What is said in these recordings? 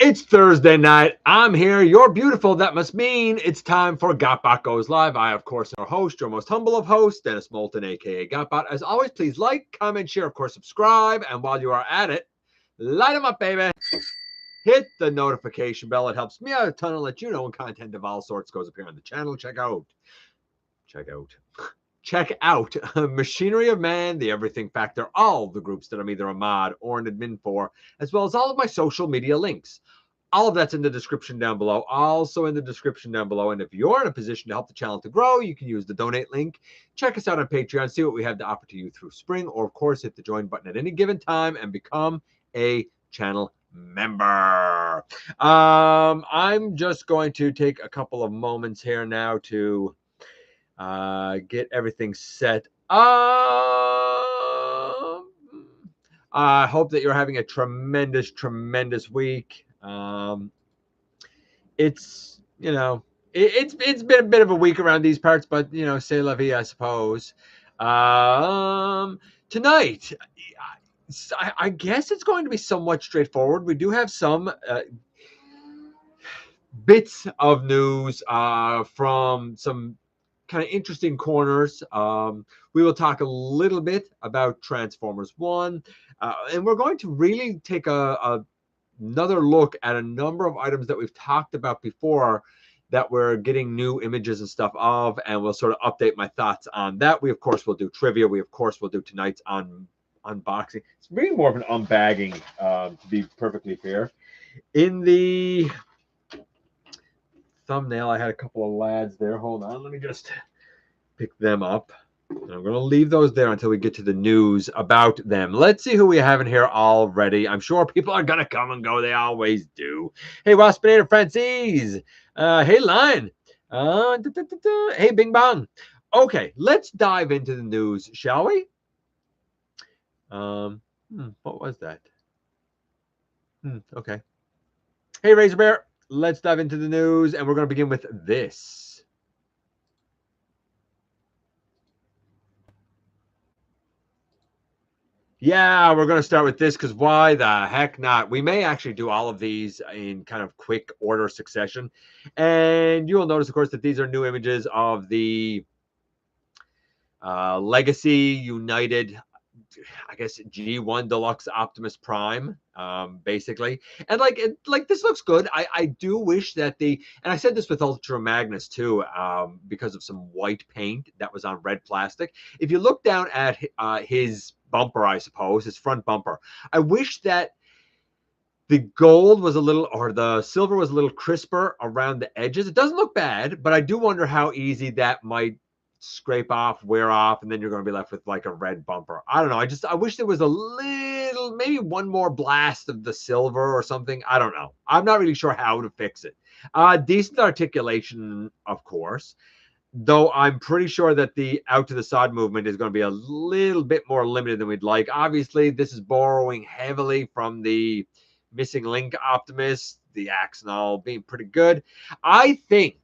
It's Thursday night. I'm here. You're beautiful. That must mean it's time for GotBot Goes Live. I, of course, our host, your most humble of hosts, Dennis Moulton, a.k.a. GotBot. As always, please like, comment, share, of course, subscribe. And while you are at it, light them up, baby. Hit the notification bell. It helps me out a ton and let you know when content of all sorts goes up here on the channel. Check out Machinery of Man, The Everything Factor, all the groups that I'm either a mod or an admin for, as well as all of my social media links. All of that's in the description down below, also in the description down below. And if you're in a position to help the channel to grow, you can use the donate link. Check us out on Patreon, see what we have to offer to you through spring, or of course, hit the join button at any given time and become a channel member. I'm just going to take a couple of moments here now to get everything set up. I hope that you're having a tremendous week. It's it's been a bit of a week around these parts, but c'est la vie, I suppose. Tonight, I guess it's going to be somewhat straightforward. We do have some bits of news from some kind of interesting corners. We will talk a little bit about Transformers 1, and we're going to really take another look at a number of items that we've talked about before that we're getting new images and stuff of, and we'll sort of update my thoughts on that. We, of course, will do trivia. We, of course, will do tonight's unboxing. It's really more of an unbagging, to be perfectly fair. In the thumbnail, I had a couple of lads there. Hold on, let me just pick them up. And I'm going to leave those there until we get to the news about them. Let's see who we have in here already. I'm sure people are going to come and go. They always do. Hey, Waspinator Francis. Hey, Lion. Hey, Bing Bong. Okay, let's dive into the news, shall we? What was that? Okay. Hey, Razor Bear. Let's dive into the news, and we're going to begin with this. Yeah, we're going to start with this because why the heck not? We may actually do all of these in kind of quick order succession. And you will notice, of course, that these are new images of the Legacy United, I guess, G1 Deluxe Optimus Prime, basically. And like this looks good. I do wish that and I said this with Ultra Magnus too, because of some white paint that was on red plastic. If you look down at his bumper, I suppose, his front bumper, I wish that the gold was a little, or the silver was a little crisper around the edges. It doesn't look bad, but I do wonder how easy that might scrape off, wear off, and then you're going to be left with like a red bumper. I don't know. I wish there was a little, maybe one more blast of the silver or something. I don't know. I'm not really sure how to fix it. Decent articulation, of course, though I'm pretty sure that the out to the side movement is going to be a little bit more limited than we'd like. Obviously, this is borrowing heavily from the Missing Link Optimus, the axe and all being pretty good. I think,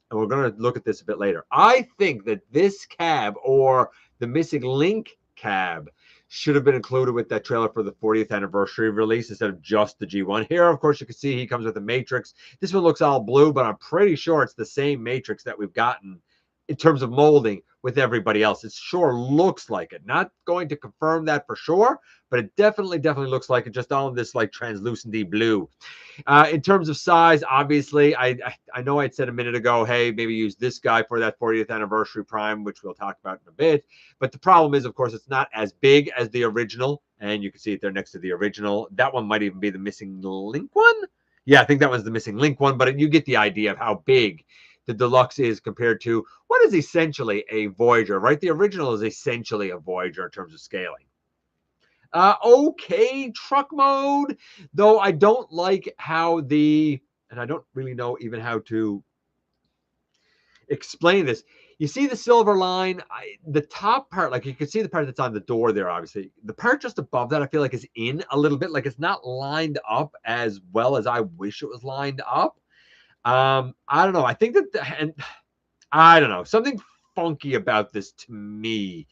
and we're going to look at this a bit later, I think that this cab, or the Missing Link cab, should have been included with that trailer for the 40th anniversary release instead of just the G1. Here, of course, you can see he comes with a matrix. This one looks all blue, but I'm pretty sure it's the same matrix that we've gotten in terms of molding with everybody else. It sure looks like it. Not going to confirm that for sure, but it definitely looks like it, just all in this like translucenty blue. In terms of size, obviously, I know I'd said a minute ago, hey, maybe use this guy for that 40th anniversary Prime, which we'll talk about in a bit. But the problem is, of course, it's not as big as the original, and you can see it there next to the original. That one might even be the Missing Link one. Yeah, I think that one's the Missing Link one, but you get the idea of how big the Deluxe is compared to what is essentially a Voyager, right? The original is essentially a Voyager in terms of scaling. Okay, truck mode, though I don't like how and I don't really know even how to explain this. You see the silver line, the top part, like you can see the part that's on the door there, obviously. The part just above that, I feel like is in a little bit, like it's not lined up as well as I wish it was lined up. I don't know. I think that, and I don't know, something funky about this to me.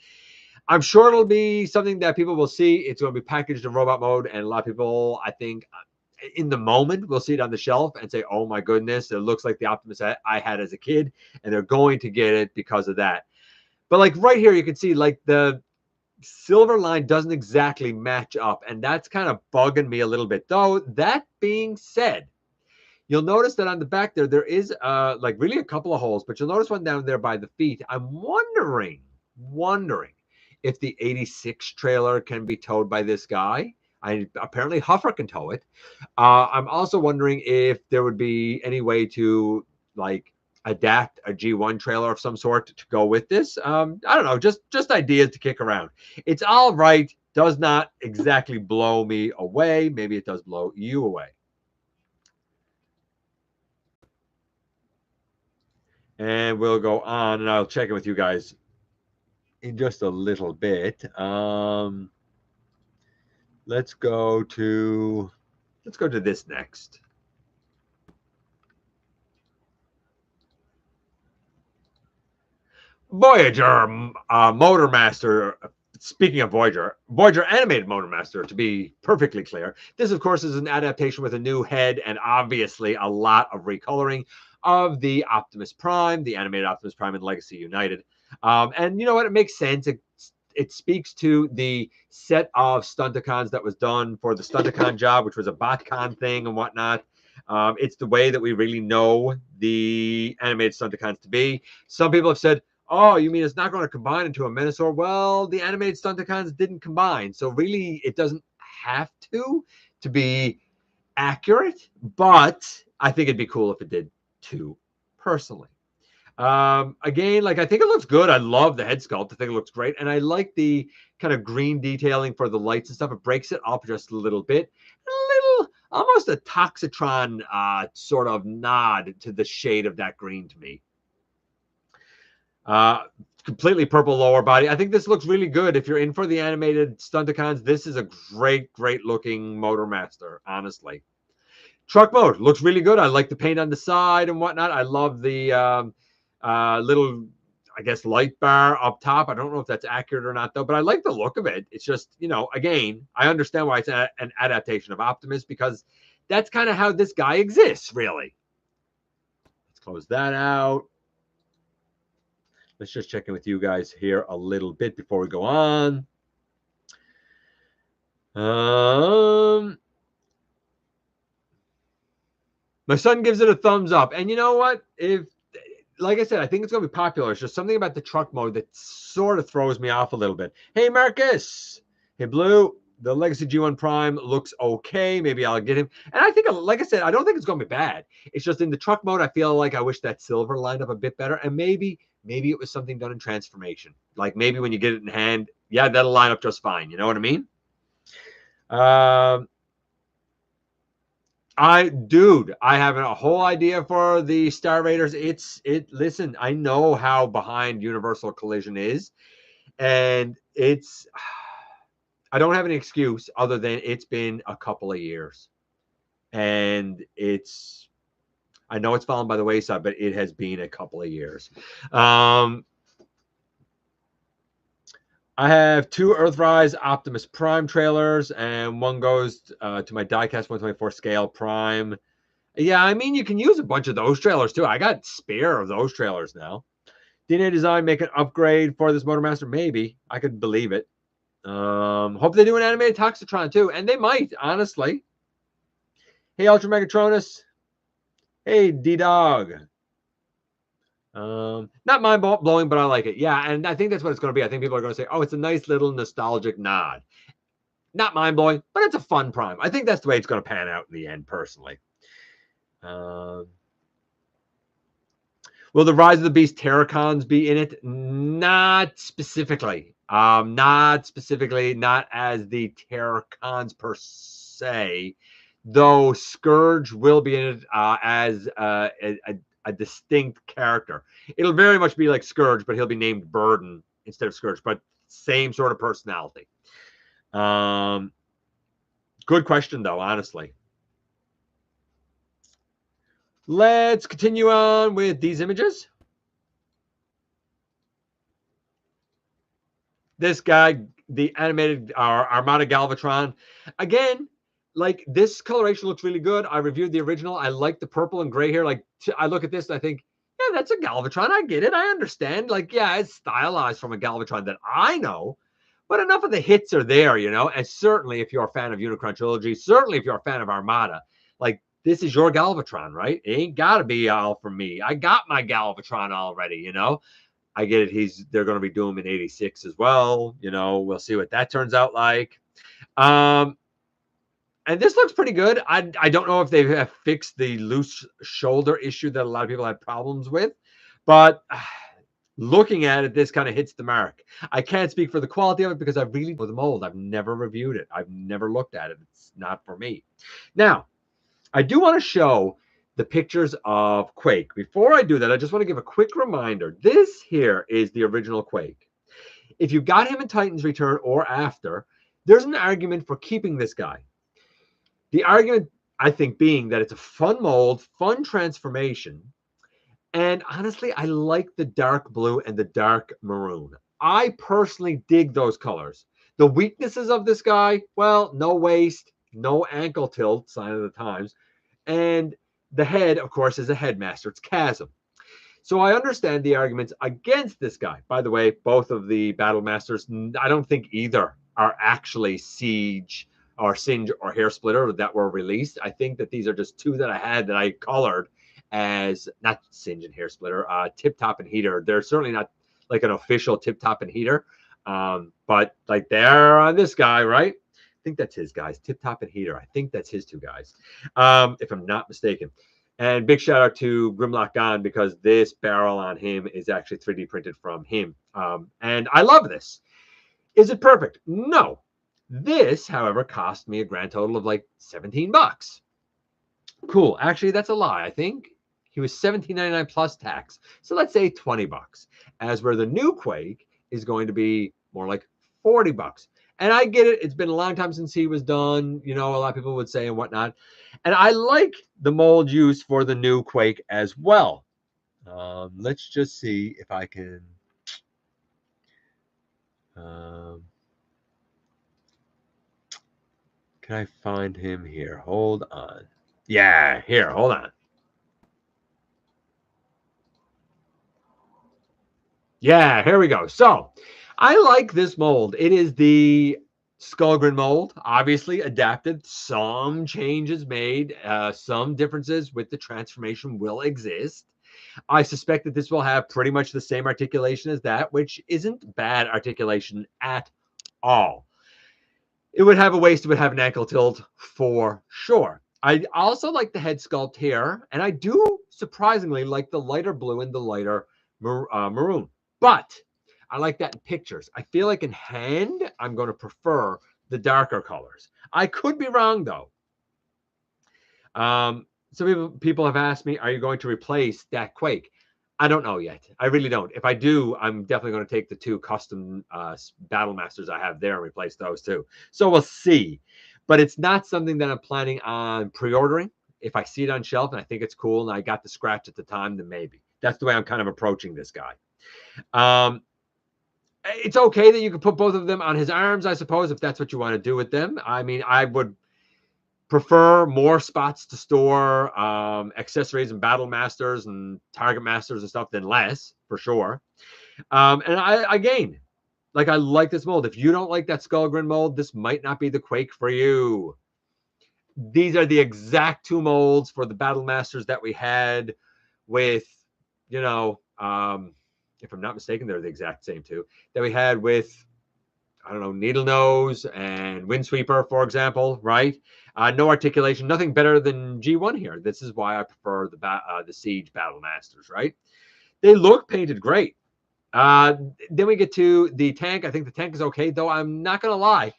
I'm sure it'll be something that people will see. It's going to be packaged in robot mode, and a lot of people, I think, in the moment, we'll see it on the shelf and say, oh my goodness, it looks like the Optimus I had as a kid, and they're going to get it because of that. But like right here, you can see like the silver line doesn't exactly match up, and that's kind of bugging me a little bit. Though, that being said, you'll notice that on the back there is like really a couple of holes, but you'll notice one down there by the feet. I'm wondering if the 86 trailer can be towed by this guy. Apparently Huffer can tow it. I'm also wondering if there would be any way to like adapt a G1 trailer of some sort to go with this. I don't know, just ideas to kick around. It's all right. Does not exactly blow me away. Maybe it does blow you away. And we'll go on, and I'll check in with you guys in just a little bit. Let's go to this next. Voyager Motor Master. Speaking of Voyager animated Motor Master, to be perfectly clear, this of course is an adaptation with a new head and obviously a lot of recoloring of the Optimus Prime, the animated Optimus Prime in Legacy United. And you know what? It makes sense. It speaks to the set of Stunticons that was done for the Stunticon job, which was a BotCon thing and whatnot. It's the way that we really know the animated Stunticons to be. Some people have said, oh, you mean it's not going to combine into a Menasor? Well, the animated Stunticons didn't combine. So really, it doesn't have to be accurate. But I think it'd be cool if it did too, personally. Again, like I think it looks good. I love the head sculpt. I think it looks great. And I like the kind of green detailing for the lights and stuff. It breaks it up just a little bit. A little, almost a Toxitron sort of nod to the shade of that green to me. Completely purple lower body. I think this looks really good. If you're in for the animated Stunticons, this is a great looking Motor Master, honestly. Truck mode looks really good. I like the paint on the side and whatnot. I love the little, I guess, light bar up top. I don't know if that's accurate or not, though, but I like the look of it. It's just, you know, again, I understand why it's an adaptation of Optimus, because that's kind of how this guy exists, really. Let's close that out. Let's just check in with you guys here a little bit before we go on. My son gives it a thumbs up. And you know what? Like I said, I think it's going to be popular. It's just something about the truck mode that sort of throws me off a little bit. Hey, Marcus. Hey, Blue. The Legacy G1 Prime looks okay. Maybe I'll get him. And I think, like I said, I don't think it's going to be bad. It's just in the truck mode, I feel like I wish that silver lined up a bit better. And maybe it was something done in transformation. Like maybe when you get it in hand, yeah, that'll line up just fine. You know what I mean? I have a whole idea for the Star Raiders. Listen, I know how behind Universal Collision is, and I don't have any excuse other than it's been a couple of years, and I know it's fallen by the wayside, but it has been a couple of years. I have 2 Earthrise Optimus Prime trailers, and one goes to my diecast 124 scale Prime. Yeah, I mean, you can use a bunch of those trailers, too. I got spare of those trailers now. DNA Design make an upgrade for this Motormaster? Maybe. I could believe it. Hope they do an animated Toxitron, too. And they might, honestly. Hey, Ultra Megatronus. Hey, D-Dog. Not mind-blowing, but I like it. Yeah, and I think that's what it's going to be. I think people are going to say, oh, it's a nice little nostalgic nod. Not mind-blowing, but it's a fun Prime. I think that's the way it's going to pan out in the end, personally. Will the Rise of the Beast Terracons be in it? Not specifically. Not specifically, not as the Terracons per se, though Scourge will be in it as a distinct character. It'll very much be like Scourge, but he'll be named Burden instead of Scourge, but same sort of personality. Good question, though, honestly. Let's continue on with these images. This guy, the animated Armada Galvatron. Again, like this coloration looks really good. I reviewed the original. I like the purple and gray here. Like I look at this and I think, yeah, that's a Galvatron. I get it. I understand. Like, yeah, it's stylized from a Galvatron that I know, but enough of the hits are there, you know. And certainly, if you're a fan of Unicron Trilogy, certainly if you're a fan of Armada, like this is your Galvatron, right? It ain't got to be all for me. I got my Galvatron already, you know. I get it. They're going to be doing him in '86 as well. You know, we'll see what that turns out like. And this looks pretty good. I don't know if they have fixed the loose shoulder issue that a lot of people had problems with, but looking at it, this kind of hits the mark. I can't speak for the quality of it because I really know the mold. I've never reviewed it. I've never looked at it. It's not for me. Now, I do want to show the pictures of Quake. Before I do that, I just want to give a quick reminder. This here is the original Quake. If you got him in Titan's Return or after, there's an argument for keeping this guy. The argument, I think, being that it's a fun mold, fun transformation. And honestly, I like the dark blue and the dark maroon. I personally dig those colors. The weaknesses of this guy, well, no waist, no ankle tilt, sign of the times. And the head, of course, is a headmaster. It's Chasm. So I understand the arguments against this guy. By the way, both of the Battle Masters, I don't think either are actually Siege or Singe or Hair Splitter that were released. I think that these are just two that I had that I colored as not Singe and Hair Splitter, Tip Top and Heater. They're certainly not like an official Tip Top and Heater, but like they're on this guy, right? I think that's his guys, Tip Top and Heater. I think that's his two guys, if I'm not mistaken. And big shout out to Grimlock Gone because this barrel on him is actually 3D printed from him. And I love this. Is it perfect? No. This, however, cost me a grand total of like 17 bucks. Cool. Actually, that's a lie. I think he was $17.99 plus tax. So let's say 20 bucks. As where the new Quake is going to be more like 40 bucks. And I get it. It's been a long time since he was done. You know, a lot of people would say and whatnot. And I like the mold used for the new Quake as well. Let's just see if I can. Can I find him here? Hold on. Yeah, here, hold on. Yeah, here we go. So I like this mold. It is the Skullgrin mold, obviously adapted. Some changes made, some differences with the transformation will exist. I suspect that this will have pretty much the same articulation as that, which isn't bad articulation at all. It would have a waist, it would have an ankle tilt for sure. I also like the head sculpt here, and I do surprisingly like the lighter blue and the lighter maroon. But I like that in pictures. I feel like in hand, I'm going to prefer the darker colors. I could be wrong, though. Some people have asked me, are you going to replace that Quake? I don't know yet. I really don't. If I do, I'm definitely going to take the two custom Battle Masters I have there and replace those too. So we'll see. But it's not something that I'm planning on pre-ordering. If I see it on shelf and I think it's cool and I got the scratch at the time, then maybe. That's the way I'm kind of approaching this guy. It's okay that you can put both of them on his arms, I suppose, if that's what you want to do with them. I mean, I would prefer more spots to store accessories and Battle Masters and Target Masters and stuff than less, for sure. And again, like I like this mold. If you don't like that Skullgrin mold, this might not be the Quake for you. These are the exact two molds for the Battle Masters that we had with, you know, if I'm not mistaken, they're the exact same two that we had with, I don't know, Needle Nose and Windsweeper, for example, right? No articulation, nothing better than G1 here. This is why I prefer the Siege Battle Masters, right? They look painted great. Then we get to the tank. I think the tank is okay, though I'm not going to lie.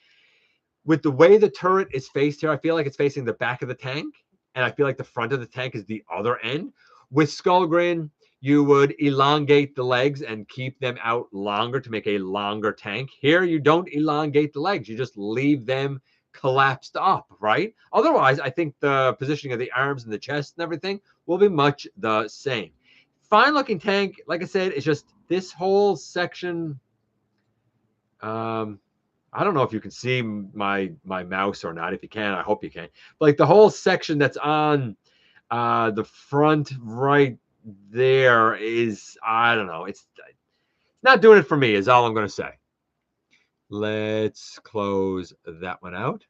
With the way the turret is faced here, I feel like it's facing the back of the tank, and I feel like the front of the tank is the other end. With Skullgrin, you would elongate the legs and keep them out longer to make a longer tank. Here, you don't elongate the legs. You just leave them collapsed up, right? Otherwise, I think the positioning of the arms and the chest and everything will be much the same. Fine looking tank. Like I said, it's just this whole section. I don't know if you can see my mouse or not. If you can, I hope you can. But like the whole section that's on the front right there is, I don't know. It's not doing it for me, is all I'm going to say. Let's close that one out.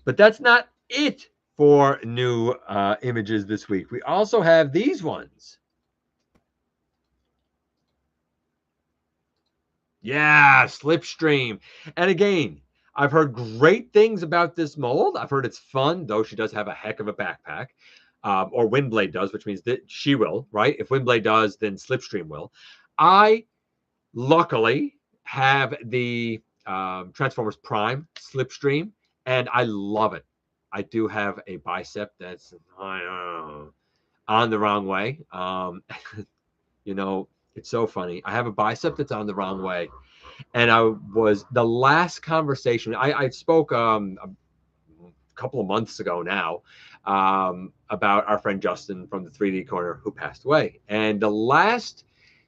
But that's not it for new images this week. We also have these ones. Yeah, Slipstream. And again, I've heard great things about this mold. I've heard it's fun, though she does have a heck of a backpack. Or Windblade does, which means that she will, right? If Windblade does, then Slipstream will. I luckily have the Transformers Prime Slipstream, and I love it. I do have a bicep that's on the wrong way. You know, it's so funny. I have a bicep that's on the wrong way. And I was the last conversation I spoke a couple of months ago now about our friend Justin from the 3D Corner who passed away. And the last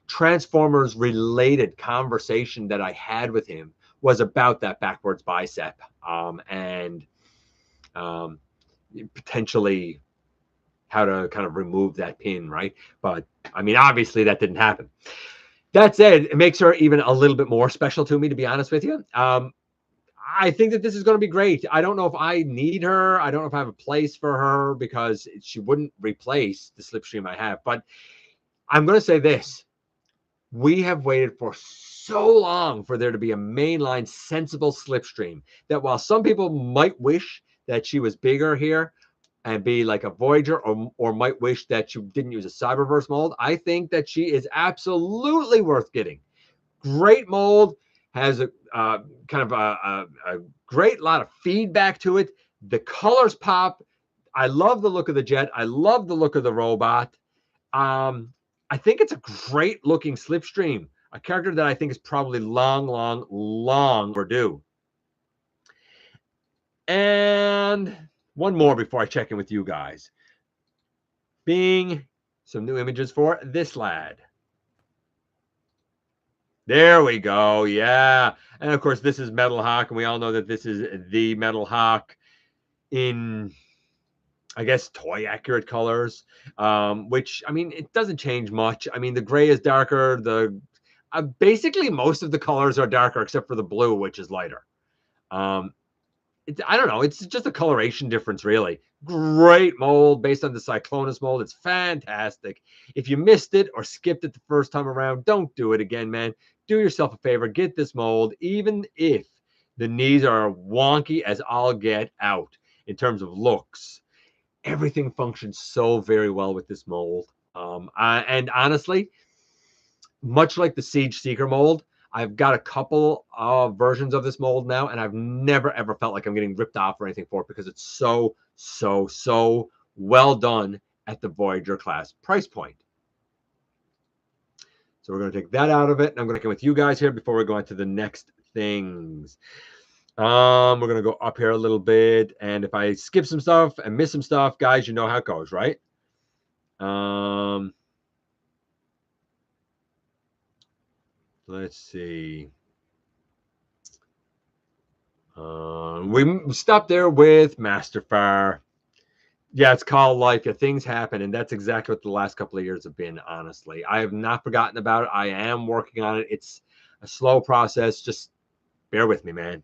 Transformers related conversation that I had with him was about that backwards bicep and potentially how to kind of remove that pin, right? But I mean, obviously that didn't happen. That said, it makes her even a little bit more special to me, to be honest with you. I think that this is going to be great. I don't know if I need her. I don't know if I have a place for her because she wouldn't replace the Slipstream I have. But I'm going to say this. We have waited for so long for there to be a mainline sensible Slipstream that while some people might wish that she was bigger here and be like a Voyager or might wish that she didn't use a Cyberverse mold, I think that she is absolutely worth getting. Great mold, has a kind of a great lot of feedback to it. The colors pop. I love the look of the jet. I love the look of the robot. I think it's a great looking Slipstream, a character that I think is probably long overdue. And one more before I check in with you guys. Being some new images for this lad. There we go. Yeah. And of course, this is Metal Hawk. And we all know that this is the Metal Hawk in, I guess, toy accurate colors, which, I mean, it doesn't change much. I mean, the gray is darker. Basically, most of the colors are darker except for the blue, which is lighter. I don't know. It's just a coloration difference, really. Great mold based on the Cyclonus mold. It's fantastic. If you missed it or skipped it the first time around, don't do it again, man. Do yourself a favor. Get this mold, even if the knees are wonky as all get out in terms of looks. Everything functions so very well with this mold. And honestly, much like the Siege Seeker mold, I've got a couple of versions of this mold now, and I've never, ever felt like I'm getting ripped off or anything for it because it's so well done at the Voyager class price point. So we're going to take that out of it, and I'm going to come with you guys here before we go on to the next things. We're going to go up here a little bit, and if I skip some stuff and miss some stuff, guys, you know how it goes, right? Let's see. We stopped there with Masterfire. Yeah, it's called life. Yeah, things happen, and that's exactly what the last couple of years have been, honestly. I have not forgotten about it. I am working on it. It's a slow process. Just bear with me, man.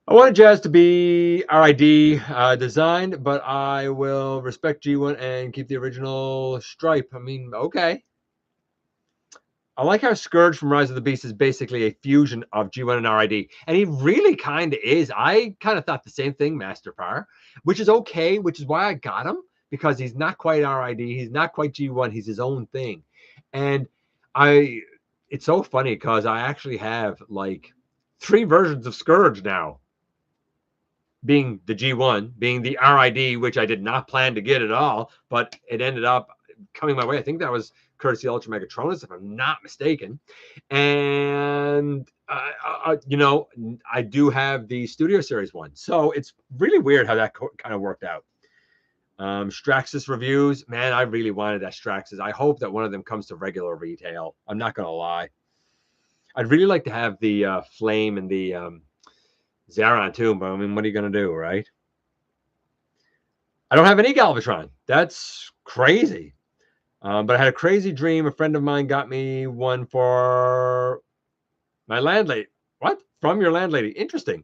I wanted Jazz to be RID designed, but I will respect G1 and keep the original stripe. I mean, okay. I like how Scourge from Rise of the Beast is basically a fusion of G1 and RID. And he really kind of is. I kind of thought the same thing, Masterfire, which is okay, which is why I got him, because he's not quite RID. He's not quite G1. He's his own thing. And it's so funny because I actually have like 3 versions of Scourge now. Being the G1, being the RID, which I did not plan to get at all, but it ended up coming my way. I think that was courtesy Ultra Megatronus, if I'm not mistaken. And, you know, I do have the Studio Series one. So it's really weird how that kind of worked out. Straxus reviews. Man, I really wanted that Straxus. I hope that one of them comes to regular retail. I'm not going to lie. I'd really like to have the Flame and the Zaron too, but I mean, what are you going to do, right? I don't have any Galvatron. That's crazy. But I had a crazy dream. A friend of mine got me one for my landlady. What? From your landlady. Interesting.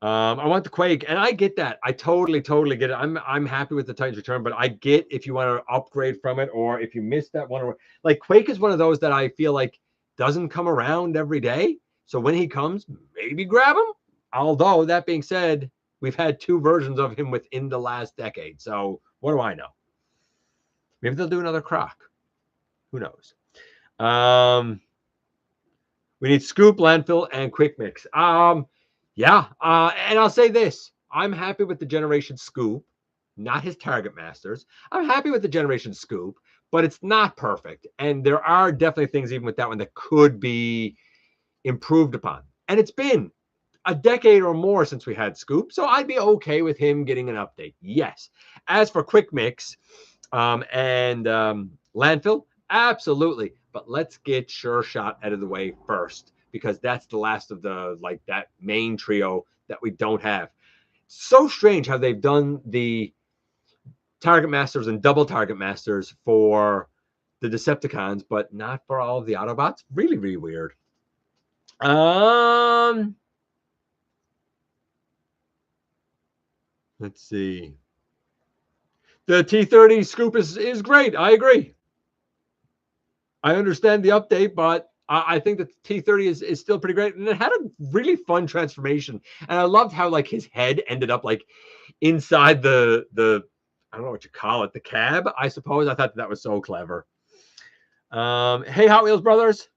I want the Quake, and I get that. I totally get it. I'm happy with the Titans Return, but I get if you want to upgrade from it, or if you missed that one, or like Quake is one of those that I feel like doesn't come around every day. So when he comes, maybe grab him. Although that being said, we've had 2 versions of him within the last decade. So what do I know? Maybe they'll do another Croc. Who knows? We need Scoop, Landfill, and Quick Mix. Yeah, and I'll say this. I'm happy with the Generation Scoop, not his Target Masters. I'm happy with the Generation Scoop, but it's not perfect. And there are definitely things even with that one that could be improved upon. And it's been a decade or more since we had Scoop, so I'd be okay with him getting an update. Yes. As for Quick Mix and Landfill, absolutely. But let's get Sure Shot out of the way first, because that's the last of the that main trio that we don't have. So strange how they've done the Target Masters and double Target Masters for the Decepticons, but not for all of the Autobots. Really, really weird. Let's see. The T30 Scoop is great. I agree. I understand the update, but I think that the T30 is still pretty great. And it had a really fun transformation. And I loved how his head ended up inside the I don't know what you call it, the cab, I suppose. I thought that was so clever. Hey, Hot Wheels brothers.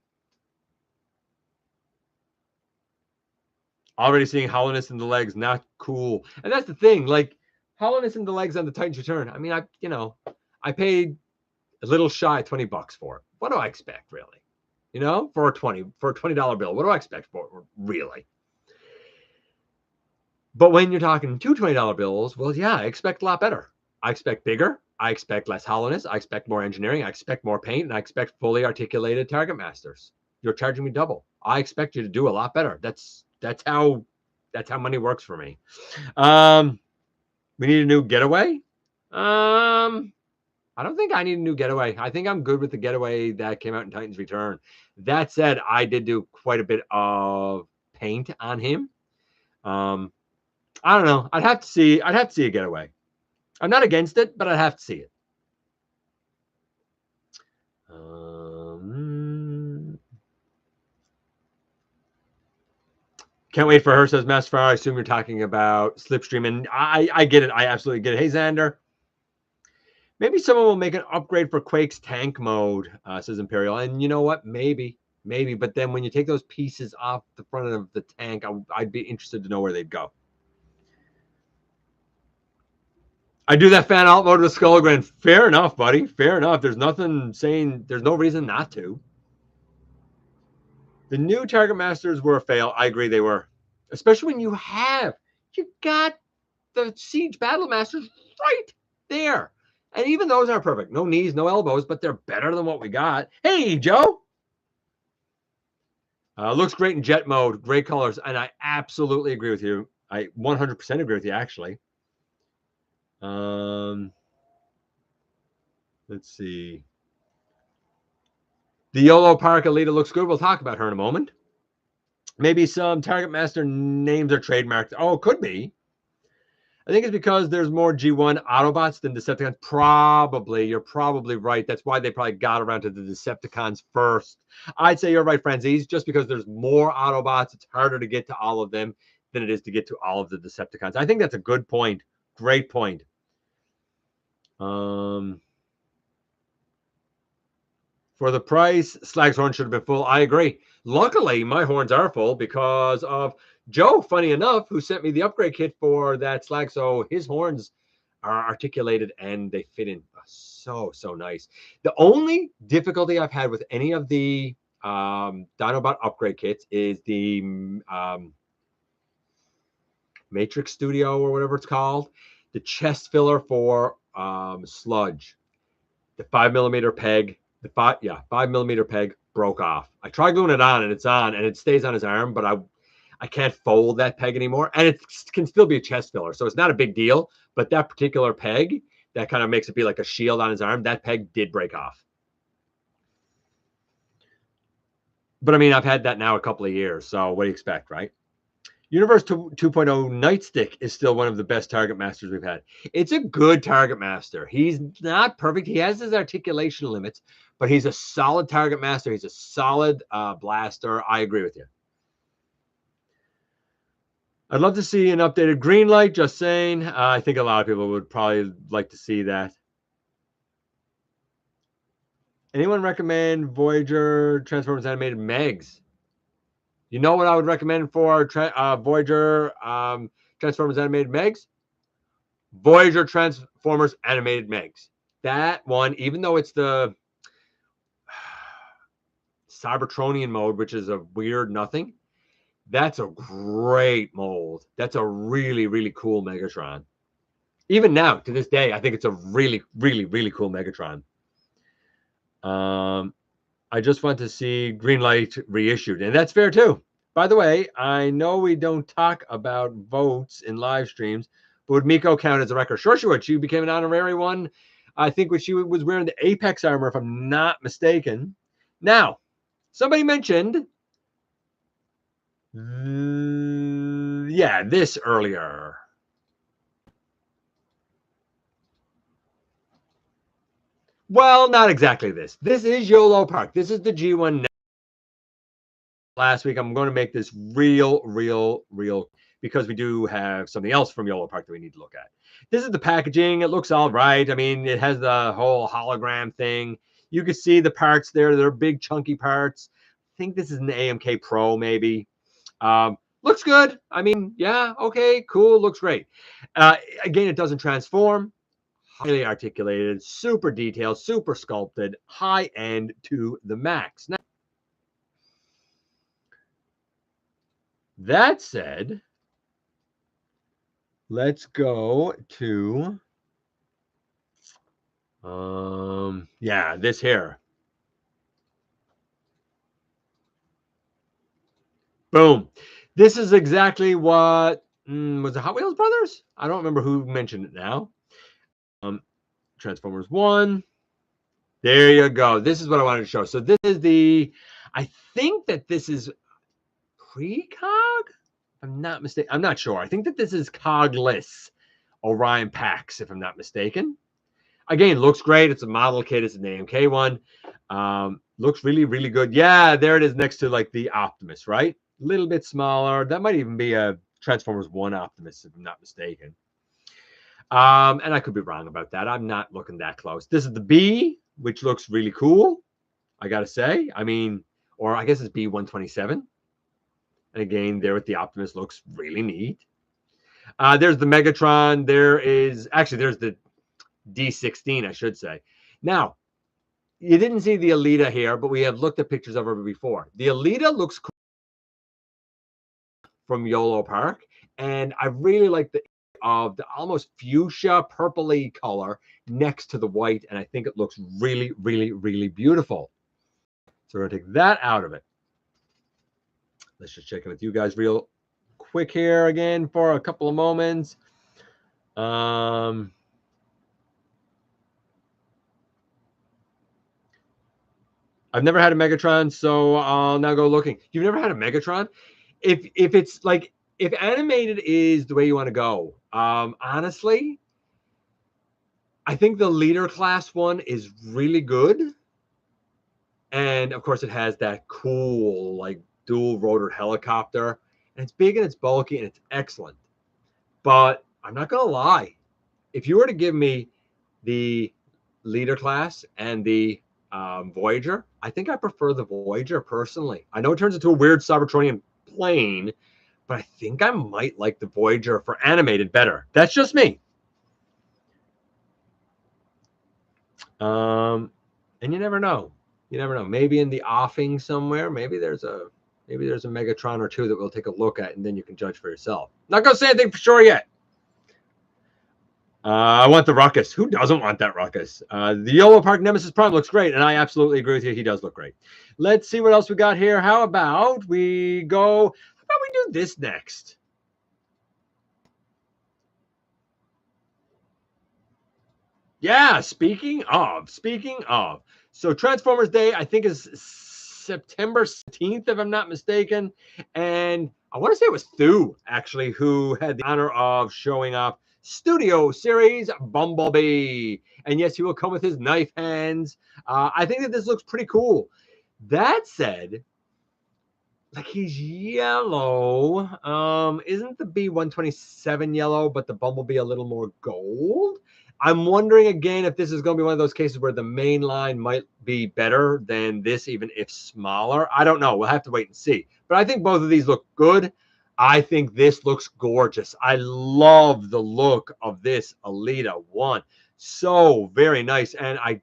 Already seeing hollowness in the legs, not cool. And that's the thing, hollowness in the legs on the Titans Return. I mean, I paid a little shy of $20 for it. What do I expect, really? For a $20 bill, what do I expect for it, really? But when you're talking two $20 bills, well, yeah, I expect a lot better. I expect bigger. I expect less hollowness. I expect more engineering. I expect more paint, and I expect fully articulated Target Masters. You're charging me double. I expect you to do a lot better. That's how money works for me. We need a new Getaway. I don't think I need a new Getaway. I think I'm good with the Getaway that came out in Titans Return. That said, I did do quite a bit of paint on him. I don't know. I'd have to see a Getaway. I'm not against it, but I'd have to see it. Can't wait for her, says Masterfire. I assume you're talking about Slipstream, and I get it. I absolutely get it. Hey, Xander. Maybe someone will make an upgrade for Quake's tank mode, says Imperial. And you know what? Maybe. But then when you take those pieces off the front of the tank, I'd be interested to know where they'd go. I do that fan alt mode with Skullgrin. Fair enough, buddy. Fair enough. There's nothing saying there's no reason not to. The new Target Masters were a fail. I agree they were. Especially when you got the Siege Battle Masters right there. And even those aren't perfect. No knees, no elbows, but they're better than what we got. Hey, Joe. Looks great in jet mode. Great colors. And I absolutely agree with you. I 100% agree with you, actually. Let's see. The YOLO Park Alita looks good. We'll talk about her in a moment. Maybe some Target Master names are trademarked. Oh, could be. I think it's because there's more G1 Autobots than Decepticons. Probably. You're probably right. That's why they probably got around to the Decepticons first. I'd say you're right, Franzese. Just because there's more Autobots, it's harder to get to all of them than it is to get to all of the Decepticons. I think that's a good point. Great point. For the price, Slag's horn should have been full. I agree. Luckily, my horns are full because of Joe, funny enough, who sent me the upgrade kit for that Slag. So his horns are articulated and they fit in so nice. The only difficulty I've had with any of the Dinobot upgrade kits is the Matrix Studio or whatever it's called. The chest filler for Sludge. The 5mm peg. 5mm peg broke off. I tried gluing it on, and it's on, and it stays on his arm, but I can't fold that peg anymore. And it can still be a chest filler, so it's not a big deal. But that particular peg, that kind of makes it be like a shield on his arm, that peg did break off. But I mean, I've had that now a couple of years, so what do you expect, right? Universe 2.0 Nightstick is still one of the best target masters we've had. It's a good target master. He's not perfect. He has his articulation limits, but he's a solid target master. He's a solid blaster. I agree with you. I'd love to see an updated green light, just saying. I think a lot of people would probably like to see that. Anyone recommend Voyager Transformers Animated Megs? You know what I would recommend for Voyager Transformers Animated Megs? Voyager Transformers Animated Megs. That one, even though it's the Cybertronian mode, which is a weird nothing, that's a great mold. That's a really, really cool Megatron. Even now, to this day, I think it's a really, really, really cool Megatron. I just want to see Greenlight reissued, and that's fair too. By the way, I know we don't talk about votes in live streams, but would Miko count as a record? Sure she would. She became an honorary one. I think when she was wearing the Apex armor, if I'm not mistaken. Now, somebody mentioned, this earlier. Well, not exactly this. This is YOLO Park. This is the G1 last week. I'm going to make this real, because we do have something else from YOLO Park that we need to look at. This is the packaging. It looks all right. I mean, it has the whole hologram thing. You can see the parts there. They're big, chunky parts. I think this is an AMK Pro, maybe. Looks good. I mean, yeah, okay, cool. Looks great. Again, it doesn't transform. Highly articulated, super detailed, super sculpted, high end to the max. Now, that said, let's go to this here. Boom. This is exactly what was it Hot Wheels Brothers? I don't remember who mentioned it now. Transformers 1. There you go. This is what I wanted to show. So this is I think that this is pre-cog. I'm not mistaken. I'm not sure. I think that this is cogless Orion Pax, if I'm not mistaken. Again, looks great. It's a model kit. It's an AMK one. Looks really, really good. Yeah, there it is next to like the Optimus, right? A little bit smaller. That might even be a Transformers 1 Optimus, if I'm not mistaken. And I could be wrong about that. I'm not looking that close. This is the B, which looks really cool, I got to say. I mean, or I guess it's B127. And again, there with the Optimus looks really neat. There's the Megatron. There's the D16, I should say. Now, you didn't see the Alita here, but we have looked at pictures of her before. The Alita looks cool from YOLO Park, and I really like the almost fuchsia purpley color next to the white, and I think it looks really, really, really beautiful. So we're gonna take that out of it. Let's just check in with you guys real quick here again for a couple of moments. I've never had a Megatron, so I'll now go looking. You've never had a Megatron? If it's like, if animated is the way you want to go, honestly, I think the leader class one is really good. And of course, it has that cool, like, dual rotor helicopter. And it's big and it's bulky and it's excellent. But I'm not going to lie. If you were to give me the leader class and the Voyager, I think I prefer the Voyager personally. I know it turns into a weird Cybertronian plane, but I think I might like the Voyager for animated better. That's just me. And you never know. You never know. Maybe in the offing somewhere, maybe there's a Megatron or two that we'll take a look at, and then you can judge for yourself. Not gonna say anything for sure yet. I want the ruckus. Who doesn't want that ruckus? The YOLO Park Nemesis Prime looks great, and I absolutely agree with you. He does look great. Let's see what else we got here. How about we do this next? Yeah, speaking of. So Transformers Day, I think, is September 17th, if I'm not mistaken. And I want to say it was Thu, actually, who had the honor of showing off Studio Series Bumblebee. And yes, he will come with his knife hands. I think that this looks pretty cool. That said, like, he's yellow. Isn't the B-127 yellow, but the Bumblebee a little more gold? I'm wondering again if this is going to be one of those cases where the main line might be better than this, even if smaller. I don't know. We'll have to wait and see. But I think both of these look good. I think this looks gorgeous. I love the look of this Alita 1. So very nice. And I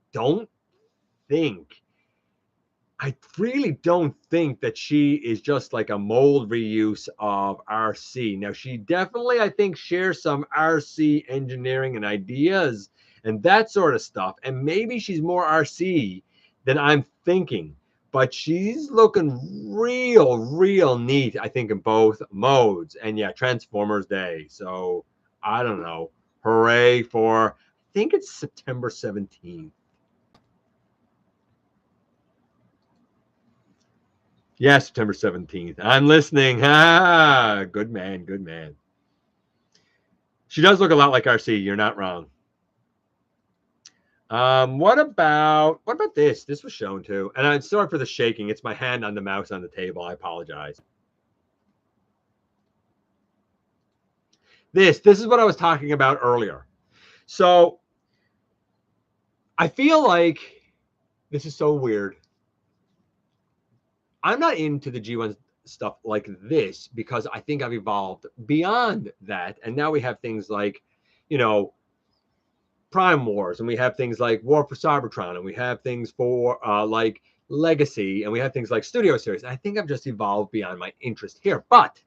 really don't think that she is just like a mold reuse of RC. Now, she definitely, I think, shares some RC engineering and ideas and that sort of stuff. And maybe she's more RC than I'm thinking. But she's looking real neat, I think, in both modes. And yeah, Transformers Day. So, I don't know. Hooray for, I think it's September 17th. Yeah, September 17th. I'm listening. Ah, good man, good man. She does look a lot like RC. You're not wrong. What about this? This was shown too. And I'm sorry for the shaking. It's my hand on the mouse on the table. I apologize. This is what I was talking about earlier. So I feel like this is so weird. I'm not into the G1 stuff like this because I think I've evolved beyond that. And now we have things like, Prime Wars, and we have things like War for Cybertron, and we have things for like Legacy, and we have things like Studio Series. I think I've just evolved beyond my interest here. But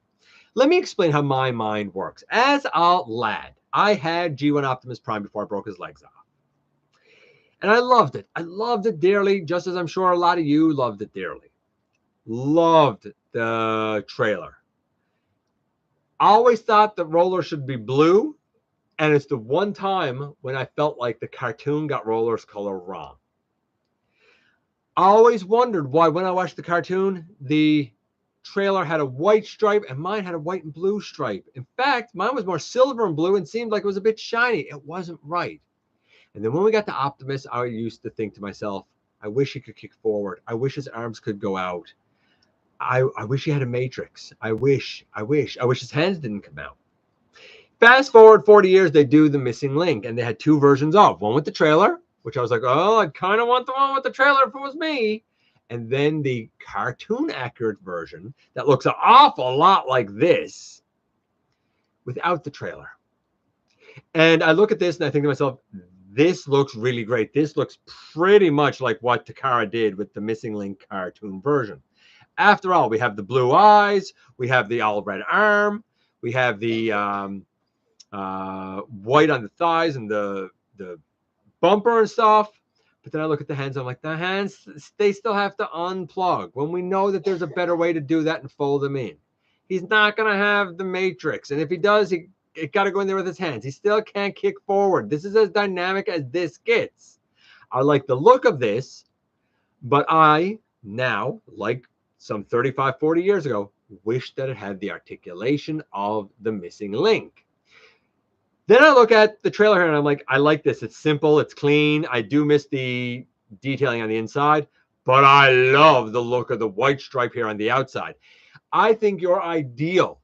let me explain how my mind works. As a lad, I had G1 Optimus Prime before I broke his legs off. And I loved it. I loved it dearly, just as I'm sure a lot of you loved it dearly. Loved the trailer. I always thought that Roller should be blue. And it's the one time when I felt like the cartoon got Roller's color wrong. I always wondered why, when I watched the cartoon, the trailer had a white stripe and mine had a white and blue stripe. In fact, mine was more silver and blue and seemed like it was a bit shiny. It wasn't right. And then when we got to Optimus, I used to think to myself, I wish he could kick forward. I wish his arms could go out. I wish he had a matrix. I wish his hands didn't come out. Fast forward 40 years, they do the missing link, and they had two versions of one with the trailer, which I was like, oh, I kind of want the one with the trailer if it was me. And then the cartoon accurate version that looks an awful lot like this without the trailer. And I look at this and I think to myself, this looks really great. This looks pretty much like what Takara did with the missing link cartoon version. After all, we have the blue eyes, we have the all red arm, we have the white on the thighs and the bumper and stuff. But then I look at the hands, I'm like, the hands, they still have to unplug when we know that there's a better way to do that and fold them in. He's not going to have the matrix. And if he does, it got to go in there with his hands. He still can't kick forward. This is as dynamic as this gets. I like the look of this, but I now, like some 35, 40 years ago, wish that it had the articulation of the missing link. Then I look at the trailer here and I'm like, I like this. It's simple. It's clean. I do miss the detailing on the inside, but I love the look of the white stripe here on the outside. I think your ideal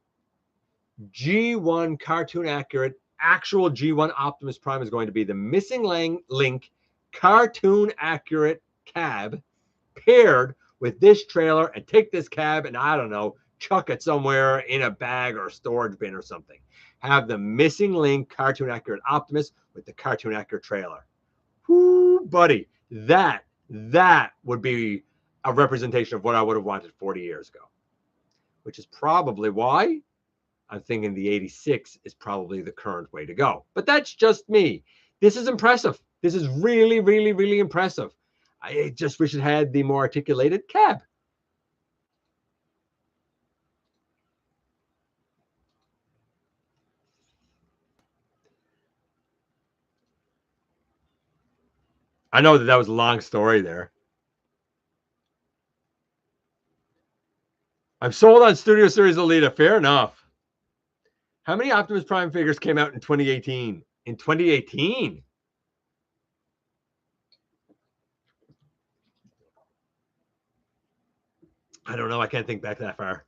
G1 cartoon accurate, actual G1 Optimus Prime is going to be the missing link cartoon accurate cab paired with this trailer, and take this cab and, I don't know, chuck it somewhere in a bag or a storage bin or something. Have the missing link cartoon accurate Optimus with the cartoon accurate trailer. Whoo, buddy, that would be a representation of what I would have wanted 40 years ago, which is probably why I'm thinking the 86 is probably the current way to go. But that's just me. This is impressive. This is really, really, really impressive. I just wish it had the more articulated cab. I know that was a long story there. I'm sold on Studio Series Alita. Fair enough. How many Optimus Prime figures came out in 2018? In 2018? I don't know. I can't think back that far.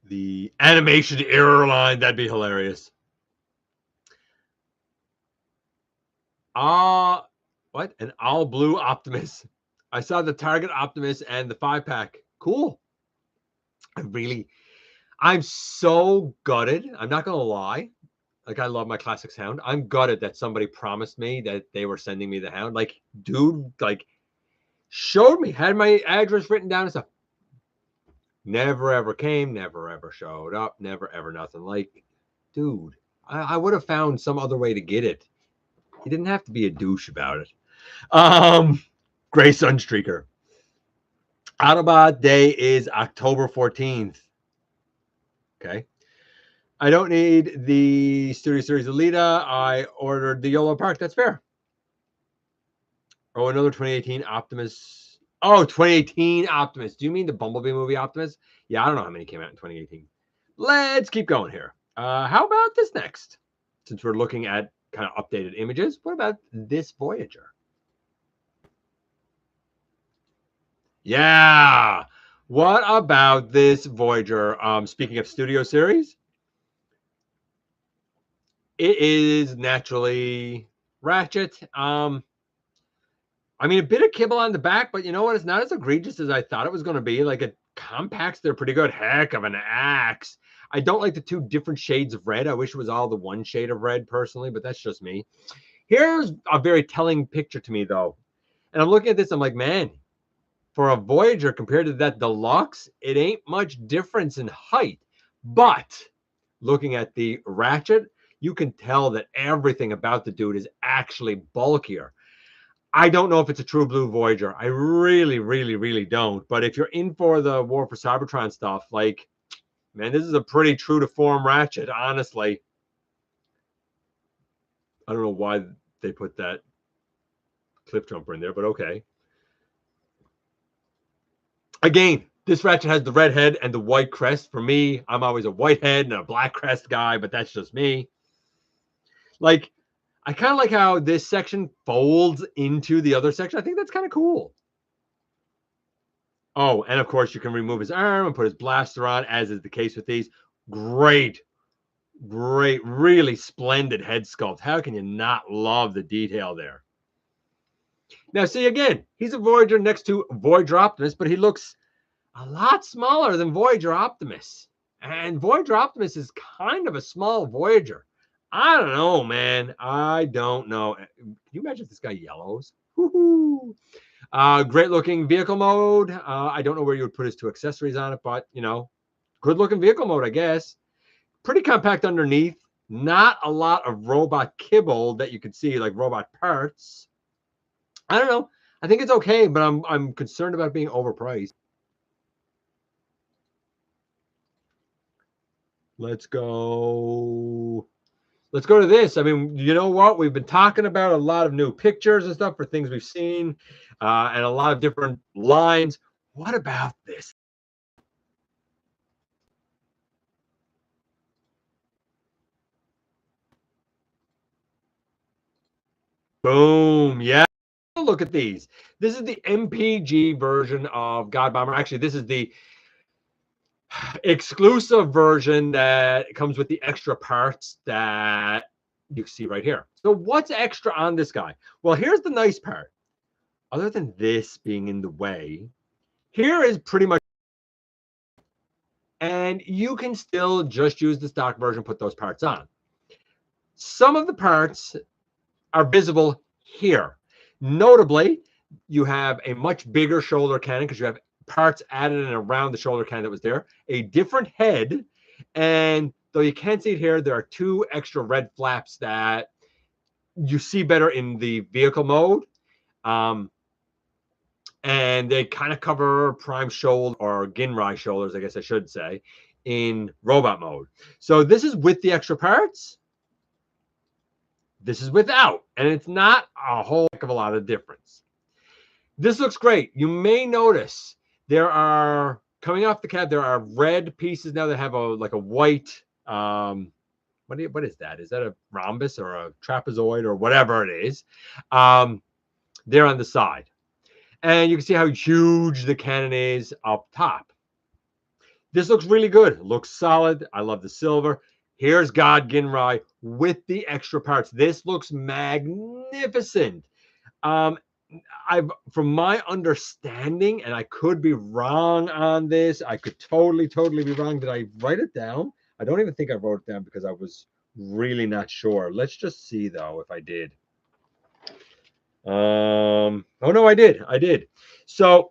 The animation error line, that'd be hilarious. What? An all blue Optimus. I saw the Target Optimus and the 5-pack. Cool. I'm so gutted. I'm not gonna lie. Like, I love my Classics Hound. I'm gutted that somebody promised me that they were sending me the Hound. Like, dude, like, showed me, had my address written down and stuff. Never ever came, never ever showed up, never ever nothing. Like, dude, I would have found some other way to get it. He didn't have to be a douche about it. Gray Sunstreaker. Autobot Day is October 14th. Okay. I don't need the Studio Series Alita. I ordered the YOLO Park. That's fair. Oh, another 2018 Optimus. Oh, 2018 Optimus. Do you mean the Bumblebee movie Optimus? Yeah, I don't know how many came out in 2018. Let's keep going here. How about this next? Since we're looking at kind of updated images, what about this Voyager? Yeah. What about this Voyager? Speaking of Studio Series, it is naturally Ratchet. I mean, a bit of kibble on the back, but you know what? It's not as egregious as I thought it was going to be. Like, it compacts, they're pretty good. Heck of an axe. I don't like the two different shades of red. I wish it was all the one shade of red personally, but that's just me. Here's a very telling picture to me, though. And I'm looking at this, I'm like, man, for a Voyager compared to that Deluxe, it ain't much difference in height. But looking at the Ratchet, you can tell that everything about the dude is actually bulkier. I don't know if it's a true blue Voyager. I really, really, really don't. But if you're in for the War for Cybertron stuff, like, man, this is a pretty true to form Ratchet, honestly. I don't know why they put that cliff jumper in there, but okay. Again, this Ratchet has the red head and the white crest. For me, I'm always a white head and a black crest guy, but that's just me. Like, I kind of like how this section folds into the other section. I think that's kind of cool. Oh, and of course, you can remove his arm and put his blaster on, as is the case with these. Great, great, really splendid head sculpt. How can you not love the detail there? Now, see, again, he's a Voyager next to Voyager Optimus, but he looks a lot smaller than Voyager Optimus. And Voyager Optimus is kind of a small Voyager. I don't know, man. I don't know. Can you imagine if this guy yellows? Woohoo! Great looking vehicle mode. I don't know where you would put his two accessories on it, but, you know, good looking vehicle mode, I guess. Pretty compact underneath. Not a lot of robot kibble that you can see, like robot parts. I don't know. I think it's okay, but I'm concerned about being overpriced. Let's go to this. I mean, you know what? We've been talking about a lot of new pictures and stuff for things we've seen, and a lot of different lines. What about this? Boom. Yeah. Look at these. This is the MPG version of God Bomber. Actually, this is the exclusive version that comes with the extra parts that you see right here. So what's extra on this guy? Well, here's the nice part. Other than this being in the way, here is pretty much, and you can still just use the stock version, put those parts on. Some of the parts are visible here. Notably, you have a much bigger shoulder cannon because you have parts added and around the shoulder cannon that was there. A different head, and though you can't see it here, there are 2 extra red flaps that you see better in the vehicle mode. And they kind of cover Prime shoulder, or Ginrai shoulders, I guess I should say, in robot mode. So this is with the extra parts. This is without, and it's not a whole heck of a lot of difference. This looks great. You may notice there are, coming off the cab, there are red pieces now that have a like a white, what is that? Is that a rhombus or a trapezoid or whatever it is? There on the side. And you can see how huge the cannon is up top. This looks really good. It looks solid. I love the silver. Here's God Ginrai with the extra parts. This looks magnificent. From my understanding, and I could be wrong on this, I could totally be wrong. Did I write it down? I don't even think I wrote it down because I was really not sure. Let's just see though if I did. Oh no, I did. So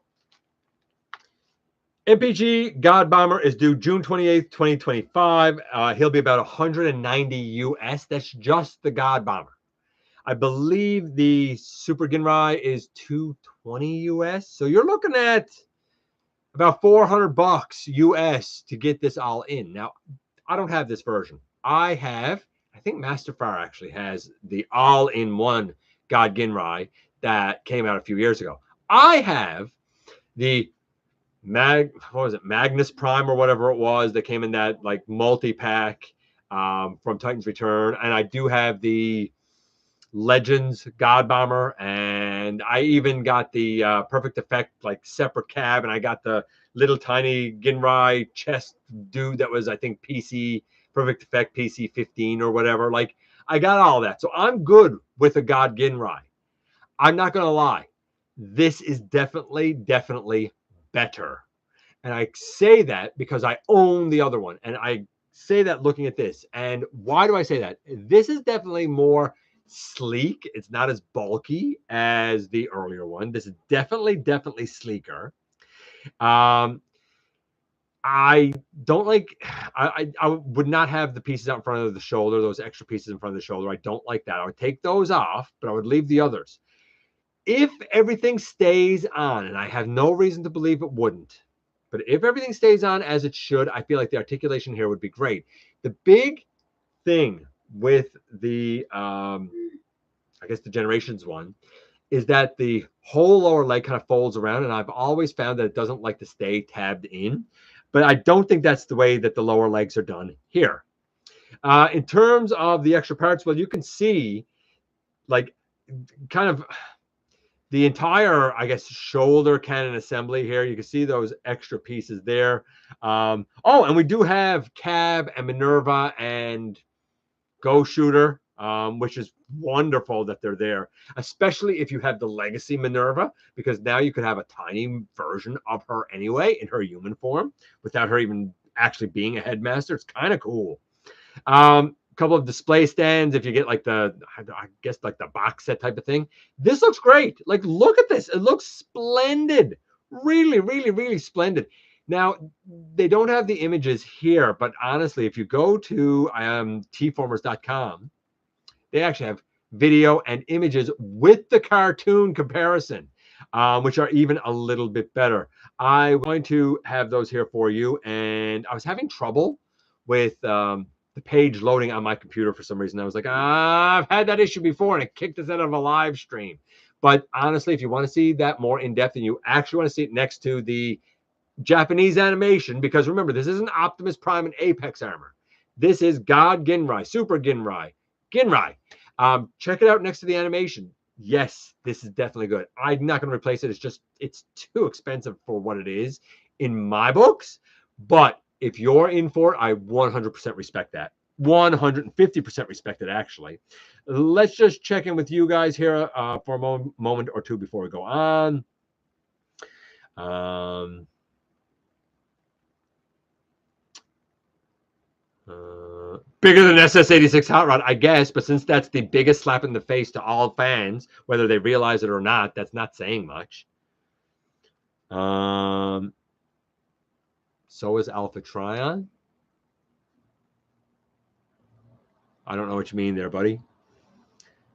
MPG God Bomber is due June 28th, 2025. He'll be about 190 US. That's just the God Bomber. I believe the Super Ginrai is 220 US. So you're looking at about $400 US to get this all in. Now, I don't have this version. I think Masterfire actually has the all-in-one God Ginrai that came out a few years ago. I have the Magnus Prime or whatever it was that came in that like multi-pack from Titan's Return, and I do have the Legends God Bomber, and I even got the Perfect Effect like separate cab, and I got the little tiny Ginrai chest dude that was, I think, PC Perfect Effect PC 15 or whatever. Like, I got all that, so I'm good with a God Ginrai. I'm not gonna lie, this is definitely better, and I say that because I own the other one, and I say that looking at this. And why do I say that? This is definitely more sleek. It's not as bulky as the earlier one. This is definitely sleeker. I don't like, I would not have the pieces out in front of the shoulder, those extra pieces in front of the shoulder. I don't like that. I would take those off, but I would leave the others. If everything stays on, and I have no reason to believe it wouldn't, but if everything stays on as it should, I feel like the articulation here would be great. The big thing with the, I guess the Generations one, is that the whole lower leg kind of folds around, and I've always found that it doesn't like to stay tabbed in, but I don't think that's the way that the lower legs are done here. In terms of the extra parts, well, you can see like kind of the entire, I guess, shoulder cannon assembly here. You can see those extra pieces there. Oh, and we do have Cab and Minerva and Ghost Shooter, which is wonderful that they're there, especially if you have the Legacy Minerva, because now you could have a tiny version of her anyway in her human form without her even actually being a headmaster. It's kind of cool. Couple of display stands if you get like the, I guess like the box set type of thing. This looks great. Like, look at this. It looks splendid. Really splendid. Now, they don't have the images here, but honestly, if you go to tformers.com, they actually have video and images with the cartoon comparison, which are even a little bit better. I'm going to have those here for you, and I was having trouble with the page loading on my computer for some reason. I was like, I've had that issue before, and it kicked us out of a live stream. But honestly, if you want to see that more in depth and you actually want to see it next to the Japanese animation, because remember, this isn't Optimus Prime and Apex armor. This is God Ginrai, Super Ginrai. Check it out next to the animation. Yes, this is definitely good. I'm not going to replace it. It's too expensive for what it is in my books. But if you're in for it, I 100% respect that. 150% respect it, actually. Let's just check in with you guys here for a moment or two before we go on. Bigger than SS86 Hot Rod, I guess, but since that's the biggest slap in the face to all fans, whether they realize it or not, that's not saying much. So is Alpha Trion. I don't know what you mean there, buddy.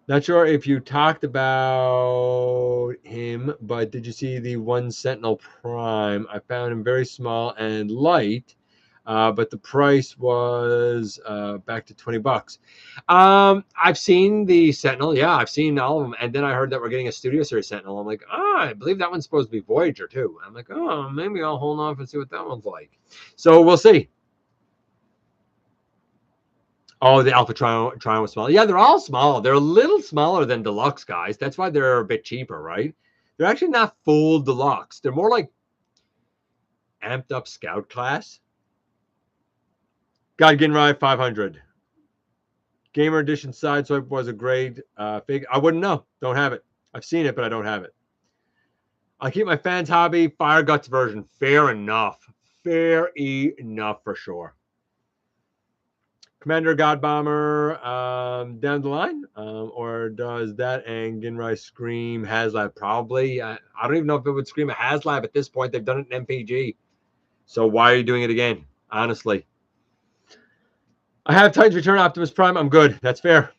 Not sure if you talked about him, but did you see the one Sentinel Prime? I found him very small and light, but the price was back to $20. I've seen the Sentinel. Yeah, I've seen all of them. And then I heard that we're getting a Studio Series Sentinel. I'm like, I believe that one's supposed to be Voyager too. I'm like, oh, maybe I'll hold off and see what that one's like. So we'll see. Oh, the Alpha Trion was small. Yeah, they're all small. They're a little smaller than Deluxe, guys. That's why they're a bit cheaper, right? They're actually not full Deluxe. They're more like amped up Scout class. God Ginrai 500. Gamer Edition Sideswipe was a great figure. I wouldn't know. Don't have it. I've seen it, but I don't have it. I keep my fans hobby. Fire Guts version. Fair enough. Fair enough for sure. Commander God Bomber down the line, or does that and Ginrai scream HasLab? Probably. I don't even know if it would scream a HasLab at this point. They've done it in MPG. So why are you doing it again? Honestly. I have Titans Return Optimus Prime. I'm good. That's fair.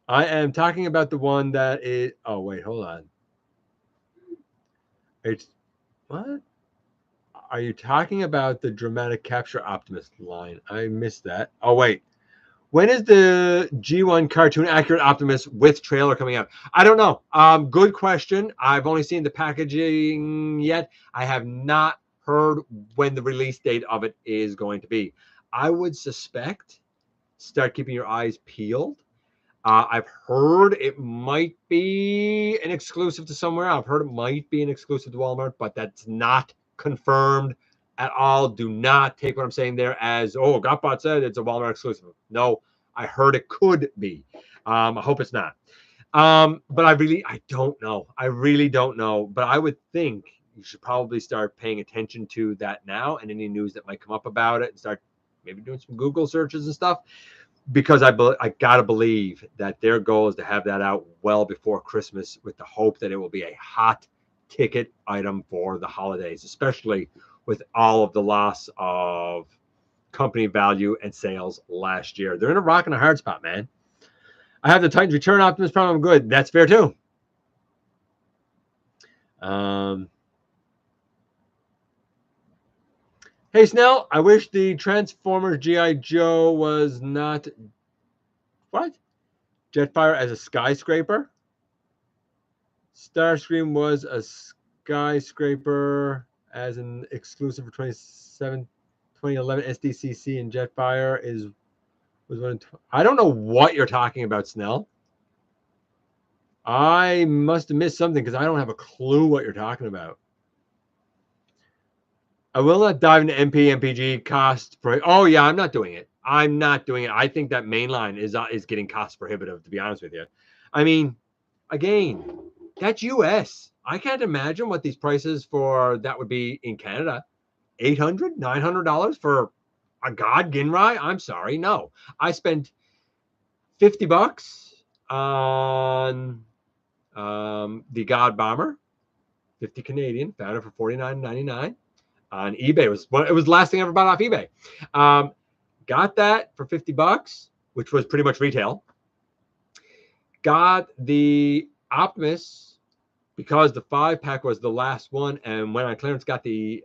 I am talking about the one that is... Oh, wait. Hold on. It's... What? Are you talking about the Dramatic Capture Optimus line? I missed that. Oh, wait. When is the G1 cartoon accurate Optimus with trailer coming out? I don't know. Good question. I've only seen the packaging yet. I have not heard when the release date of it is going to be. I would suspect, start keeping your eyes peeled. I've heard it might be an exclusive to somewhere. I've heard it might be an exclusive to Walmart, but that's not confirmed at all. Do not take what I'm saying there as, oh, GotBot said it's a Walmart exclusive. No, I heard it could be. I hope it's not. But I don't know. I really don't know. But I would think you should probably start paying attention to that now and any news that might come up about it and start maybe doing some Google searches and stuff. Because I got to believe that their goal is to have that out well before Christmas with the hope that it will be a hot ticket item for the holidays, especially with all of the loss of company value and sales last year. They're in a rock and a hard spot, man. I have the Titans Return Optimus Prime. I'm good. That's fair, too. Hey, Snell, I wish the Transformers G.I. Joe was not... What? Jetfire as a skyscraper? Starscream was a skyscraper as an exclusive for 2011 SDCC, and Jetfire was one. I don't know what you're talking about, Snell. I must have missed something because I don't have a clue what you're talking about. I will not dive into MPG cost. Oh yeah, I'm not doing it. I'm not doing it. I think that mainline is getting cost prohibitive, to be honest with you. I mean, again, that's US. I can't imagine what these prices for that would be in Canada. $800, $900 for a God Ginrai? I'm sorry, no. I spent $50 on the God Bomber, 50 Canadian, found it for $49.99 on eBay. It was the last thing I ever bought off eBay. Got that for $50, which was pretty much retail. Got the Optimus because the 5-pack was the last one, and when on clearance got that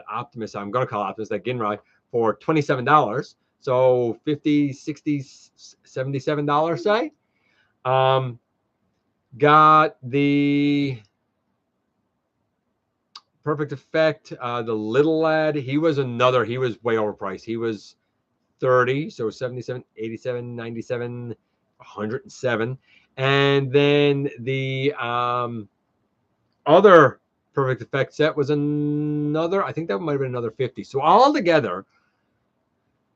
Optimus, I'm going to call it Optimus, that Ginrai, for $27. So $50, $60, $77, say. Got the Perfect Effect, the little lad. He was way overpriced. He was 30, so 77, 87, 97, 107. And then the other Perfect Effect set was another, I think that might have been another 50. So all together,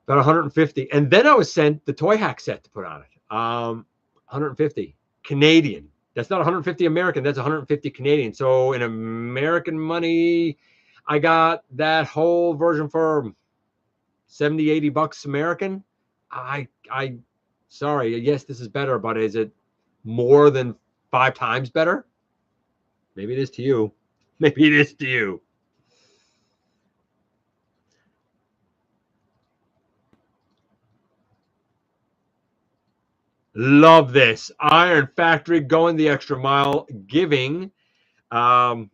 about 150. And then I was sent the Toy Hack set to put on it. 150 Canadian. That's not 150 American. That's 150 Canadian. So in American money, I got that whole version for 70, 80 bucks American. Sorry. Yes, this is better, but is it more than 5 times better? Maybe it is to you. Maybe it is to you. Love this. Iron Factory going the extra mile, giving Death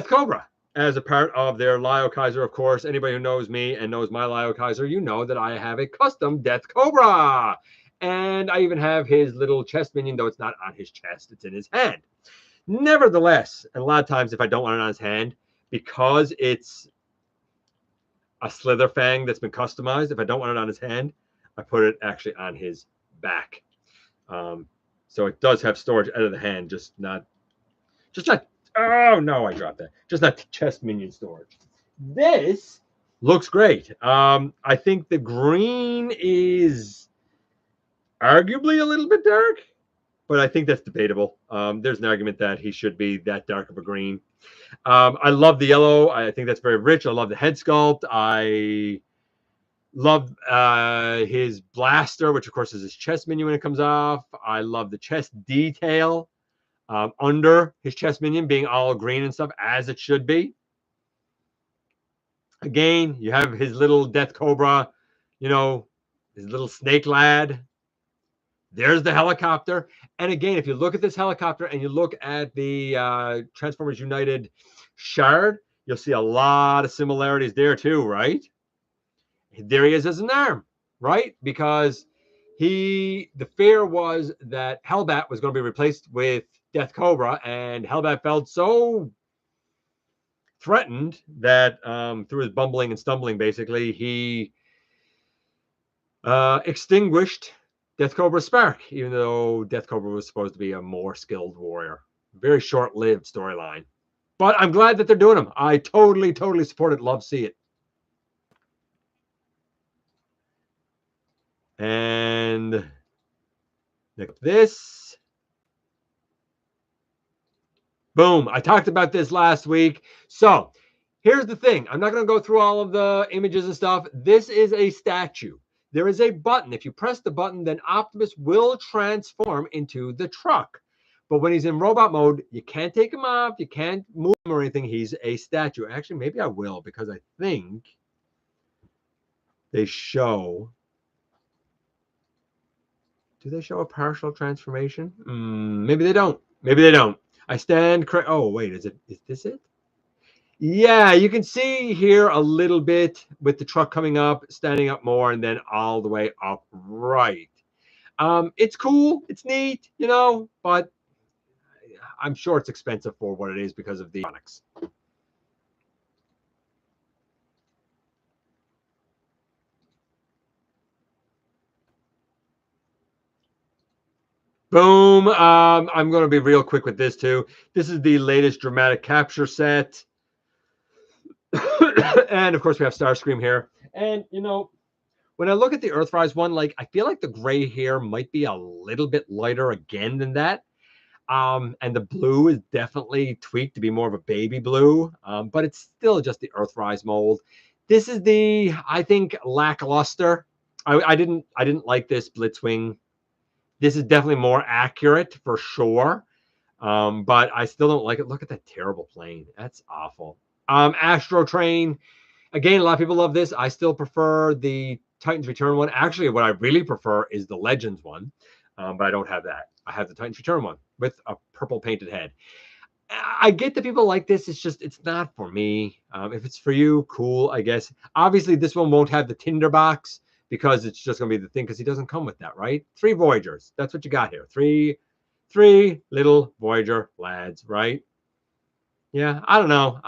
Cobra as a part of their Lio Kaiser. Of course, anybody who knows me and knows my Lio Kaiser, you know that I have a custom Death Cobra. And I even have his little chest minion, though it's not on his chest, it's in his hand. Nevertheless, and a lot of times if I don't want it on his hand, because it's a Slither Fang that's been customized, if I don't want it on his hand, I put it actually on his back. So it does have storage out of the hand, just not, oh no, I dropped that. Just not chest minion storage. This looks great. I think the green is arguably a little bit dark, but I think that's debatable. There's an argument that he should be that dark of a green. I love the yellow. I think that's very rich. I love the head sculpt. I love his blaster, which of course is his chest minion when it comes off. I love the chest detail under his chest minion being all green and stuff, as it should be. Again, you have his little Death Cobra, you know, his little snake lad. There's the helicopter. And again, if you look at this helicopter and you look at the Transformers United shard, you'll see a lot of similarities there too, right? There he is as an arm, right? Because the fear was that Hellbat was going to be replaced with Death Cobra, and Hellbat felt so threatened that through his bumbling and stumbling, basically, he extinguished Death Cobra's spark, even though Death Cobra was supposed to be a more skilled warrior. Very short-lived storyline. But I'm glad that they're doing them. I totally support it. Love to see it. And this. Boom. I talked about this last week. So here's the thing. I'm not going to go through all of the images and stuff. This is a statue. There is a button. If you press the button, then Optimus will transform into the truck. But when he's in robot mode, you can't take him off. You can't move him or anything. He's a statue. Actually, maybe I will, because I think they show... Do they show a partial transformation? Maybe they don't. Maybe they don't. I stand correct. Oh, wait, is this it? Yeah, you can see here a little bit with the truck coming up, standing up more, and then all the way up right. It's cool. It's neat, you know, but I'm sure it's expensive for what it is because of the electronics. Boom. I'm going to be real quick with this too. This is the latest dramatic capture set. And of course we have Starscream here. And you know, when I look at the Earthrise one, like I feel like the gray hair might be a little bit lighter again than that. And the blue is definitely tweaked to be more of a baby blue. But it's still just the Earthrise mold. This is the, I think, lackluster. I didn't like this Blitzwing. This is definitely more accurate for sure. But I still don't like it. Look at that terrible plane. That's awful. Astro Train. Again, a lot of people love this. I still prefer the Titans Return one. Actually, what I really prefer is the Legends one. But I don't have that. I have the Titans Return one with a purple painted head. I get that people like this. It's just, it's not for me. If it's for you, cool, I guess. Obviously, this one won't have the tinderbox because it's just going to be the thing because he doesn't come with that, right? 3 Voyagers. That's what you got here. Three little Voyager lads, right? Yeah, I don't know.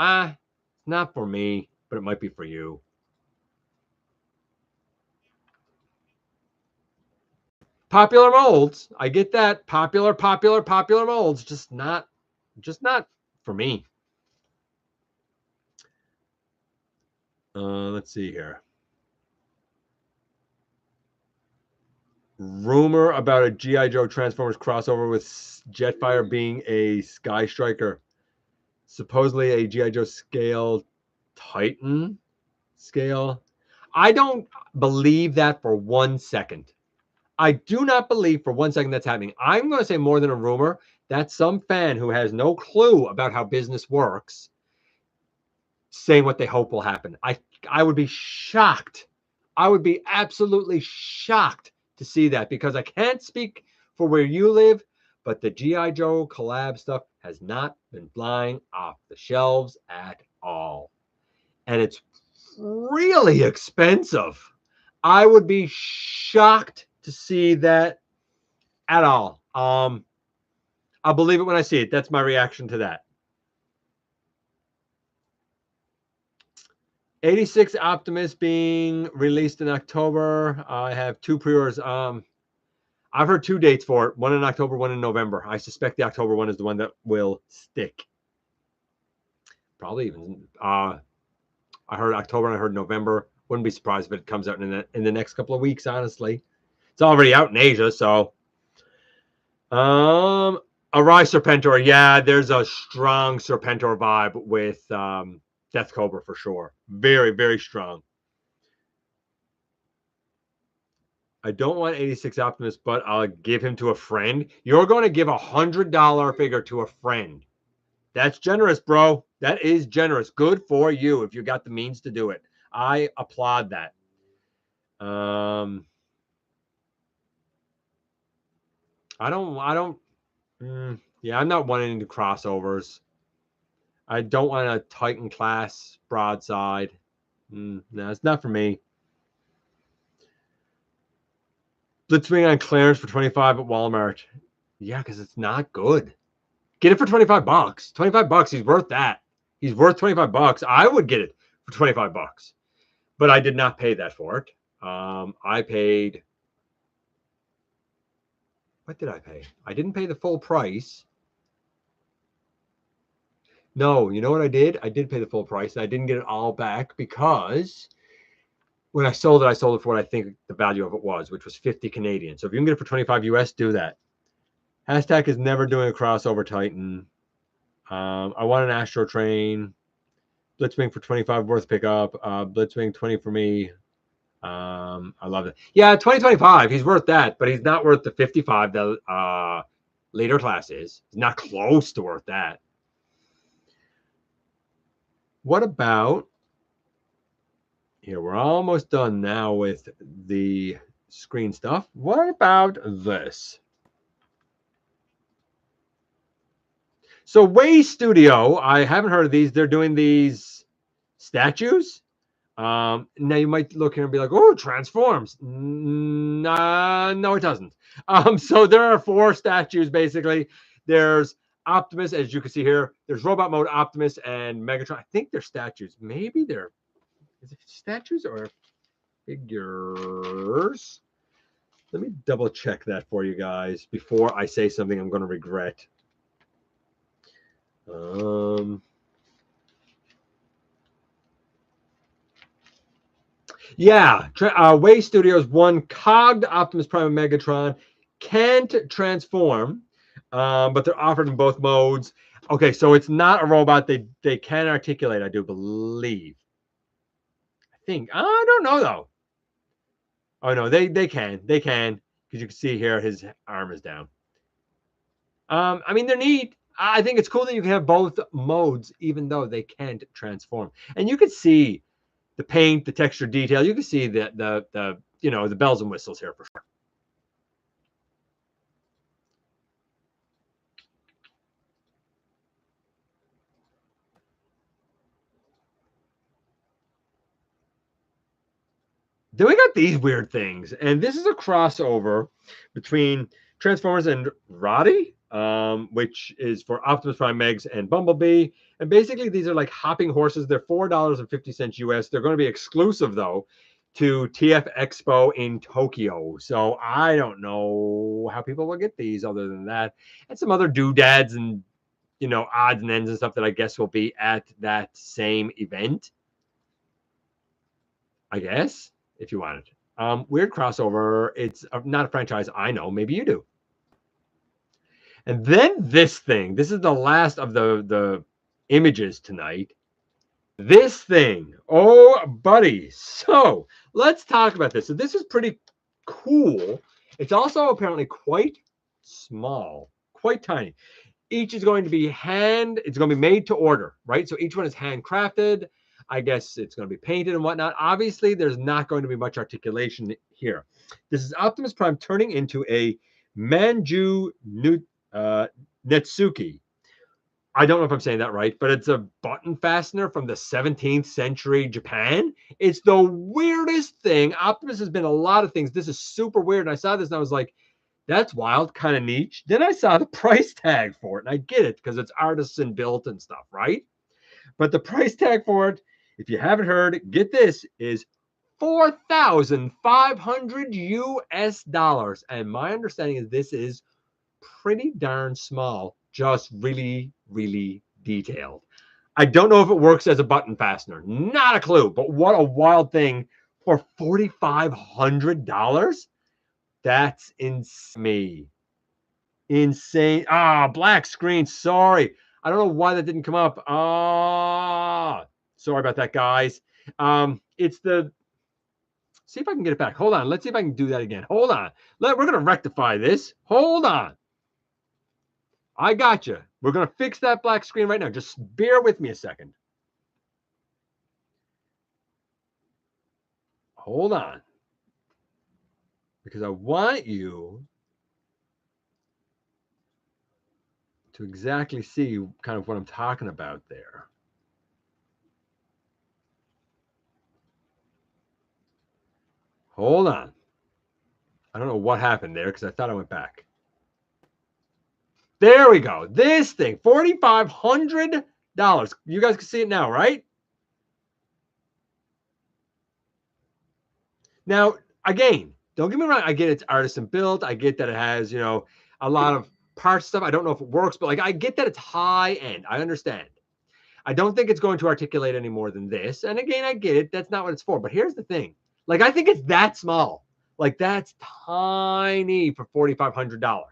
Not for me, but it might be for you. Popular molds. I get that. Popular molds. Just not for me. Let's see here. Rumor about a G.I. Joe Transformers crossover with Jetfire being a Sky Striker. Supposedly a G.I. Joe scale Titan scale. I don't believe that for 1 second. I do not believe for 1 second that's happening. I'm going to say more than a rumor. That's some fan who has no clue about how business works saying what they hope will happen. I would be shocked. I would be absolutely shocked to see that, because I can't speak for where you live, but the G.I. Joe collab stuff has not been flying off the shelves at all. And it's really expensive. I would be shocked to see that at all. I'll believe it when I see it. That's my reaction to that. 86 Optimus being released in October. I have 2 pre-orders. I've heard 2 dates for it. One in October, one in November. I suspect the October one is the one that will stick. Probably even. I heard October and I heard November. Wouldn't be surprised if it comes out in the next couple of weeks, honestly. It's already out in Asia, so. Arai Serpentor. Yeah, there's a strong Serpentor vibe with Death Cobra for sure. Very, very strong. I don't want 86 Optimus, but I'll give him to a friend. You're going to give $100 figure to a friend. That's generous, bro. That is generous. Good for you if you got the means to do it. I applaud that. Yeah, I'm not wanting to crossovers. I don't want a Titan class broadside. No, it's not for me. Blitzwing on clearance for 25 at Walmart. Yeah, because it's not good. Get it for 25 bucks. 25 bucks, he's worth that. He's worth 25 bucks. I would get it for 25 bucks. But I did not pay that for it. I paid. What did I pay? I didn't pay the full price. No, you know what I did? I did pay the full price. And I didn't get it all back because when I sold it for what I think the value of it was, which was 50 Canadian. So if you can get it for 25 US, do that. Hashtag is never doing a crossover Titan. I want an Astro Train. Blitzwing for 25 worth pickup. Blitzwing 20 for me. I love it. Yeah, 2025. He's worth that, but he's not worth the 55 that later class is. He's not close to worth that. What about here? We're almost done now with the screen stuff. What about this? So Way Studio, I haven't heard of these. They're doing these statues. Now you might look here and be like, oh, it transforms. No, it doesn't. So there are 4 statues, basically. There's Optimus, as you can see here. There's Robot Mode, Optimus, and Megatron. I think they're statues. Maybe they're is it statues or figures? Let me double check that for you guys before I say something I'm going to regret. Yeah, Way Studios 1 cogged Optimus Prime and Megatron can't transform, but they're offered in both modes. Okay, so it's not a robot. They can articulate, I do believe. I think. I don't know though. Oh no, they can because you can see here his arm is down. I mean they're neat. I think it's cool that you can have both modes, even though they can't transform. And you can see the paint, the texture detail. You can see the the bells and whistles here for sure. Then we got these weird things, and this is a crossover between Transformers and Roddy, which is for Optimus Prime, Megs, and Bumblebee. And basically, these are like hopping horses. They're $4.50 US. They're going to be exclusive though to TF Expo in Tokyo. So I don't know how people will get these other than that, and some other doodads and odds and ends and stuff that I guess will be at that same event. I guess. If you wanted. Weird crossover. It's not a franchise I know. Maybe you do. And then this thing. This is the last of the images tonight. This thing. Oh, buddy. So let's talk about this. So this is pretty cool. It's also apparently quite small, quite tiny. Each is going to be it's going to be made to order, right? So each one is handcrafted. I guess it's going to be painted and whatnot. Obviously, there's not going to be much articulation here. This is Optimus Prime turning into a Manju Netsuke. I don't know if I'm saying that right, but it's a button fastener from the 17th century Japan. It's the weirdest thing. Optimus has been a lot of things. This is super weird. And I saw this and I was like, that's wild, kind of niche. Then I saw the price tag for it, and I get it because it's artisan built and stuff, right? But the price tag for it, if you haven't heard, get this, is 4,500 US dollars. And my understanding is this is pretty darn small, just really, really detailed. I don't know if it works as a button fastener. Not a clue, but what a wild thing for $4,500. That's insane. Insane. Ah, black screen. Sorry. I don't know why that didn't come up. Ah, sorry about that, guys. It's the. See if I can get it back. Hold on. Let's see if I can do that again. Hold on. We're going to rectify this. Hold on. I got you. We're going to fix that black screen right now. Just bear with me a second. Hold on. Because I want you to exactly see kind of what I'm talking about there. Hold on. I don't know what happened there because I thought I went back. There we go. This thing, $4,500. You guys can see it now, right? Now, again, don't get me wrong. I get it's artisan built. I get that it has, you know, a lot of parts stuff. I don't know if it works, but like I get that it's high end. I understand. I don't think it's going to articulate any more than this. And again, I get it. That's not what it's for. But here's the thing. Like, I think it's that small. Like, that's tiny for $4,500.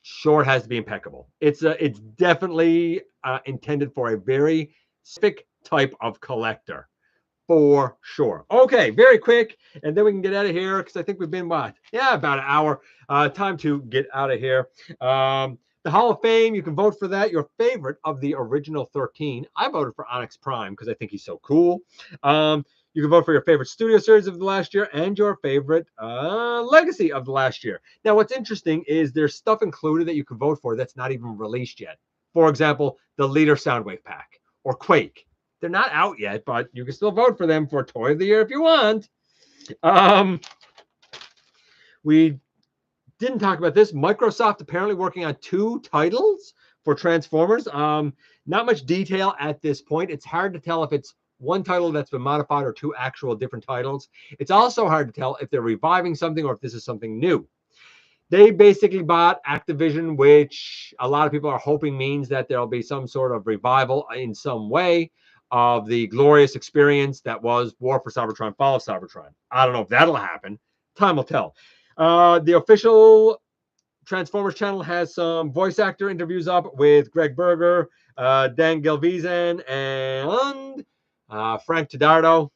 Sure, it has to be impeccable. It's definitely intended for a very specific type of collector. For sure. Okay, very quick, and then we can get out of here because I think we've been, what? Yeah, about an hour. Time to get out of here. The Hall of Fame, you can vote for that. Your favorite of the original 13. I voted for Onyx Prime because I think he's so cool. You can vote for your favorite studio series of the last year and your favorite legacy of the last year. Now, what's interesting is there's stuff included that you can vote for that's not even released yet. For example, the Leader Soundwave Pack or Quake. They're not out yet, but you can still vote for them for Toy of the Year if you want. We didn't talk about this. Microsoft apparently working on 2 titles for Transformers. Not much detail at this point. It's hard to tell if it's one title that's been modified or 2 actual different titles. It's also hard to tell if they're reviving something or if this is something new. They basically bought Activision, which a lot of people are hoping means that there'll be some sort of revival in some way of the glorious experience that was War for Cybertron, Fall of Cybertron. I don't know if that'll happen. Time will tell. The official Transformers channel has some voice actor interviews up with Greg Berger, Dan Gelvizan, and Frank Todaro.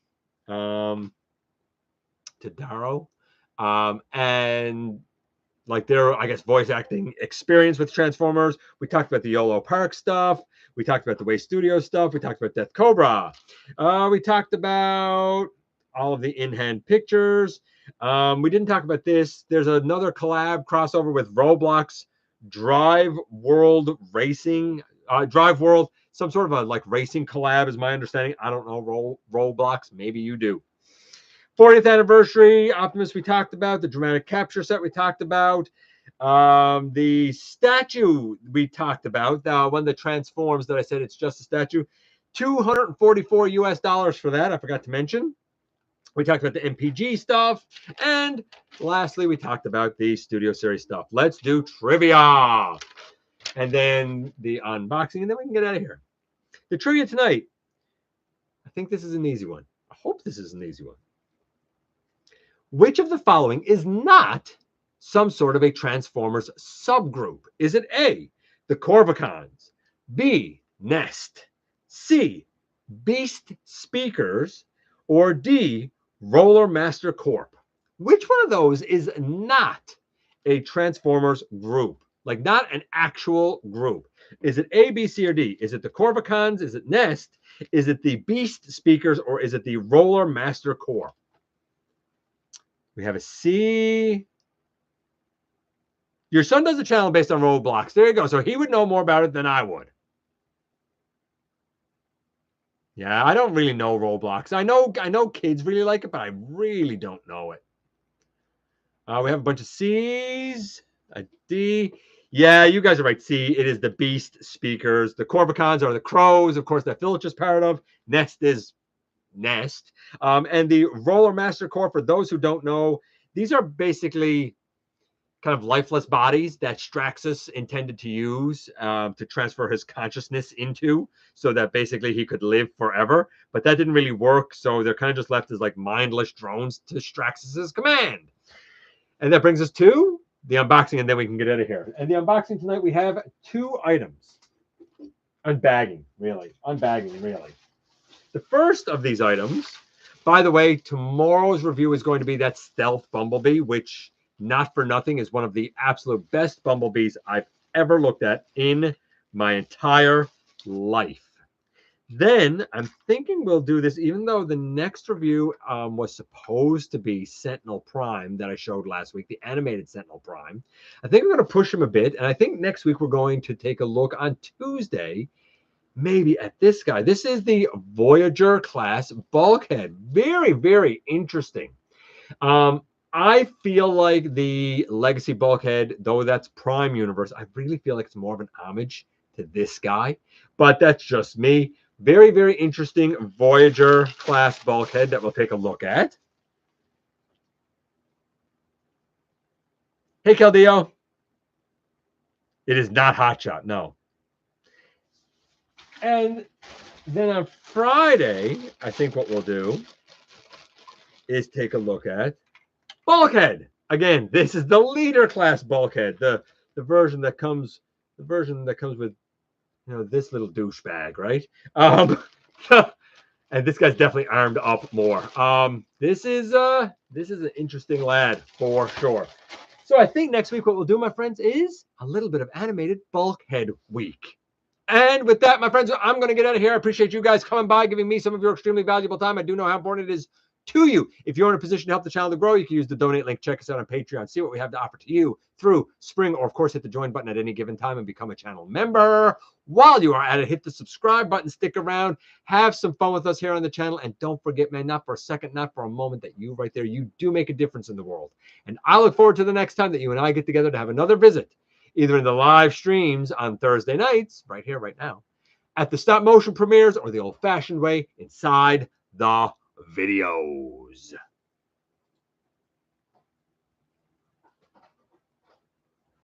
And like their, I guess, voice acting experience with Transformers. We talked about the YOLO Park stuff. We talked about the Way Studio stuff. We talked about Death Cobra. We talked about all of the in-hand pictures. We didn't talk about this. There's another collab crossover with Roblox Drive World Racing. Drive World, some sort of a like racing collab is my understanding. I don't know Roblox. Maybe you do. 40th anniversary, Optimus we talked about, the dramatic capture set we talked about, the statue we talked about, one that transforms that I said it's just a statue, $244 US for that, I forgot to mention. We talked about the MPG stuff, and lastly, we talked about the Studio Series stuff. Let's do trivia, and then the unboxing, and then we can get out of here. The trivia tonight, I think this is an easy one. I hope this is an easy one. Which of the following is not some sort of a Transformers subgroup? Is it A, the Corvicons, B, Nest, C, Beast Speakers, or D, Roller Master Corp? Which one of those is not a Transformers group? Like not an actual group. Is it A, B, C, or D? Is it the Corvicons? Is it Nest? Is it the Beast Speakers? Or is it the Roller Master Core? We have a C. Your son does a channel based on Roblox. There you go. So he would know more about it than I would. Yeah, I don't really know Roblox. I know kids really like it, but I really don't know it. We have a bunch of C's, a D. Yeah, you guys are right. C, it is the Beast Speakers. The Corvicons are the crows, of course, that Phil just part of. Nest is Nest. And the Roller Master Core, for those who don't know, these are basically kind of lifeless bodies that Straxus intended to use to transfer his consciousness into, so that basically he could live forever. But that didn't really work, so they're kind of just left as like mindless drones to Straxus's command. And that brings us to the unboxing, and then we can get out of here. And the unboxing tonight, we have 2 items. Unbagging, really. Unbagging, really. The first of these items, by the way, tomorrow's review is going to be that Stealth Bumblebee, which, not for nothing, is one of the absolute best Bumblebees I've ever looked at in my entire life. Then I'm thinking we'll do this, even though the next review was supposed to be Sentinel Prime that I showed last week, the animated Sentinel Prime. I think we're going to push him a bit, and I think next week we're going to take a look on Tuesday, maybe at this guy. This is the Voyager class bulkhead. Very, very interesting. I feel like the Legacy bulkhead, though that's Prime Universe, I really feel like it's more of an homage to this guy, but that's just me. Very, very interesting Voyager class bulkhead that we'll take a look at. Hey, Caldeo. It is not Hotshot, no. And then on Friday, I think what we'll do is take a look at Bulkhead. Again, this is the leader class bulkhead, the version that comes with, you know, this little douchebag, right? And this guy's definitely armed up more. This is an interesting lad for sure. So I think next week what we'll do, my friends, is a little bit of animated bulkhead week. And with that, my friends, I'm going to get out of here. I appreciate you guys coming by, giving me some of your extremely valuable time. I do know how important it is to you. If you're in a position to help the channel to grow, you can use the donate link. Check us out on Patreon. See what we have to offer to you through Spring, or of course, hit the join button at any given time and become a channel member. While you are at it, hit the subscribe button, stick around, have some fun with us here on the channel. And don't forget, man, not for a second, not for a moment, that you right there, you do make a difference in the world. And I look forward to the next time that you and I get together to have another visit, either in the live streams on Thursday nights, right here, right now, at the stop motion premieres, or the old fashioned way, inside the videos.